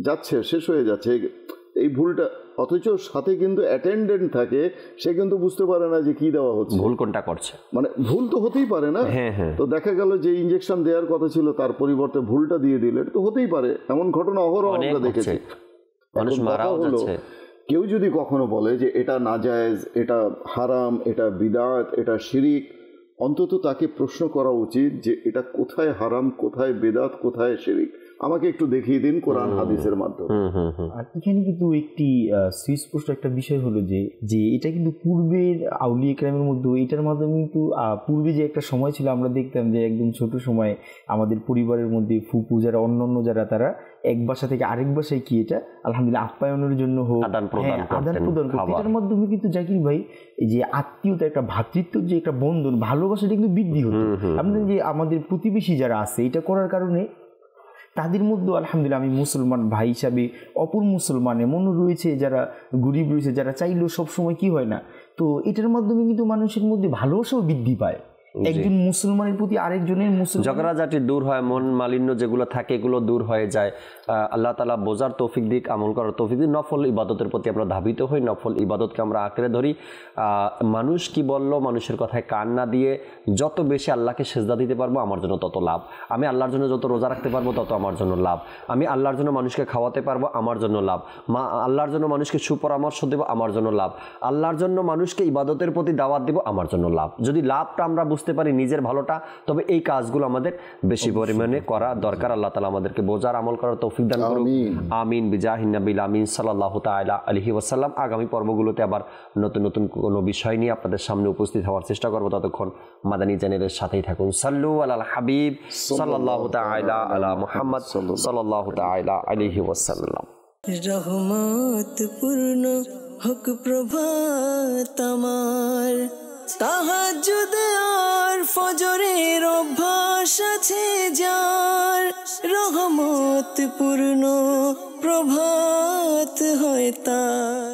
Speaker 5: যাচ্ছে, শেষ হয়ে যাচ্ছে। এই ভুলটা, অথচ সাথে কিন্তু অ্যাটেন্ডেন্ট থাকে, সে কিন্তু বুঝতে পারে না যে কি দেওয়া হচ্ছে,
Speaker 2: ভুল কোনটা করছে, মানে
Speaker 5: ভুল তো হতেই পারে না। তো দেখা গেল যে ইনজেকশন দেওয়ার কথা ছিল তার পরিবর্তে ভুলটা দিয়ে দিলে, এটা তো হতেই পারে। এমন ঘটনা অহরহ আমরা দেখেছি, মানুষ মারাও যাচ্ছে। কেউ যদি কখনো বলে যে এটা নাজায়েজ, এটা হারাম, এটা বিদআত, এটা শিরিক, অন্তত তাকে প্রশ্ন করা উচিত যে এটা কোথায় হারাম, কোথায় বিদআত, কোথায় শিরিক, আমাকে একটু দেখিয়ে দিন কোরআন হাদিসের মাধ্যমে।
Speaker 4: আর এখানে কিন্তু একটি সুস্পষ্ট একটা বিষয় হলো যে এটা কিন্তু পূর্বের আউলিয়া কেরামের মধ্যে, এটার মাধ্যমে কিন্তু পূর্বে যে একটা সময় ছিল, আমরা দেখতাম যে একদম ছোট সময় আমাদের পরিবারের মধ্যে ফুপু যারা, অন্যান্য যারা, তারা এক বাসা থেকে আরেক বাসায় কি এটা আলহামদুলিল্লাহ আপ্যায়নের জন্য হোক আদান প্রদান করতে, এটার মাধ্যমে কিন্তু জাকির ভাই এই যে আত্মীয়তা, একটা ভ্রাতৃত্বের যে একটা বন্ধন, ভালোবাসাটা কিন্তু বৃদ্ধি হতো। আপনাদের যে আমাদের প্রতিবেশী যারা আছে, এটা করার কারণে তাদের মধ্যে আলহামদুলিল্লাহ আমি মুসলমান ভাই হিসাবে অপর মুসলমানের মনে রয়েছে, যারা গরিব রয়েছে, যারা চাইলেও সবসময় কি হয় না, তো এটার মাধ্যমে কিন্তু মানুষের মধ্যে ভালোবাসাও বৃদ্ধি পায়। একজন মুসলমানের প্রতি আরেকজনের
Speaker 2: ঝগড়াঝাটি দূর হয়, মন মালিন্য যেগুলো থাকে এগুলো দূর হয়ে যায়। আল্লাহ তাআলা বোঝার তৌফিক দিক, আমল করার তৌফিক দিক। নফল ইবাদতের প্রতি আমরা ধাবিত হই, নফল ইবাদতকে আমরা আঁকড়ে ধরি। মানুষ কি বলল, মানুষের কথায় কান না দিয়ে যত বেশি আল্লাহকে সেজদা দিতে পারবো আমার জন্য তত লাভ। আমি আল্লাহর জন্য যত রোজা রাখতে পারবো তত আমার জন্য লাভ। আমি আল্লাহর জন্য মানুষকে খাওয়াতে পারবো আমার জন্য লাভ। আল্লাহর জন্য মানুষকে সুপরামর্শ দেবো আমার জন্য লাভ। আল্লাহর জন্য মানুষকে ইবাদতের প্রতি দাওয়াত দেবো আমার জন্য লাভ। যদি লাভটা আমরা বুঝতে পারি নিজের ভালোটা, তবে এই কাজগুলো আমাদের বেশি পরিমাণে করা দরকার। আল্লাহ তাআলা আমাদেরকে বোঝার আমল করার তৌফিক দান করুন, আমিন বিজাহিন নবিল আমিন সাল্লাল্লাহু তাআলা আলাইহি ওয়াসাল্লাম। আগামী পর্বগুলোতে আবার নতুন নতুন কোনো বিষয় নিয়ে আপনাদের সামনে উপস্থিত হওয়ার চেষ্টা করব। ততক্ষণ মাদানী চ্যানেলের সাথেই থাকুন। সাল্লু আলাল হাবিব সাল্লাল্লাহু তাআলা আলা মুহাম্মদ সাল্লাল্লাহু তাআলা আলাইহি ওয়াসাল্লাম।
Speaker 6: রহমত পূর্ণ হোক প্রভাত আমার, তাহাজ্জুদ আর ফজরের অভ্যাস আছে যার, রহমত পূর্ণ প্রভাত হয় তার।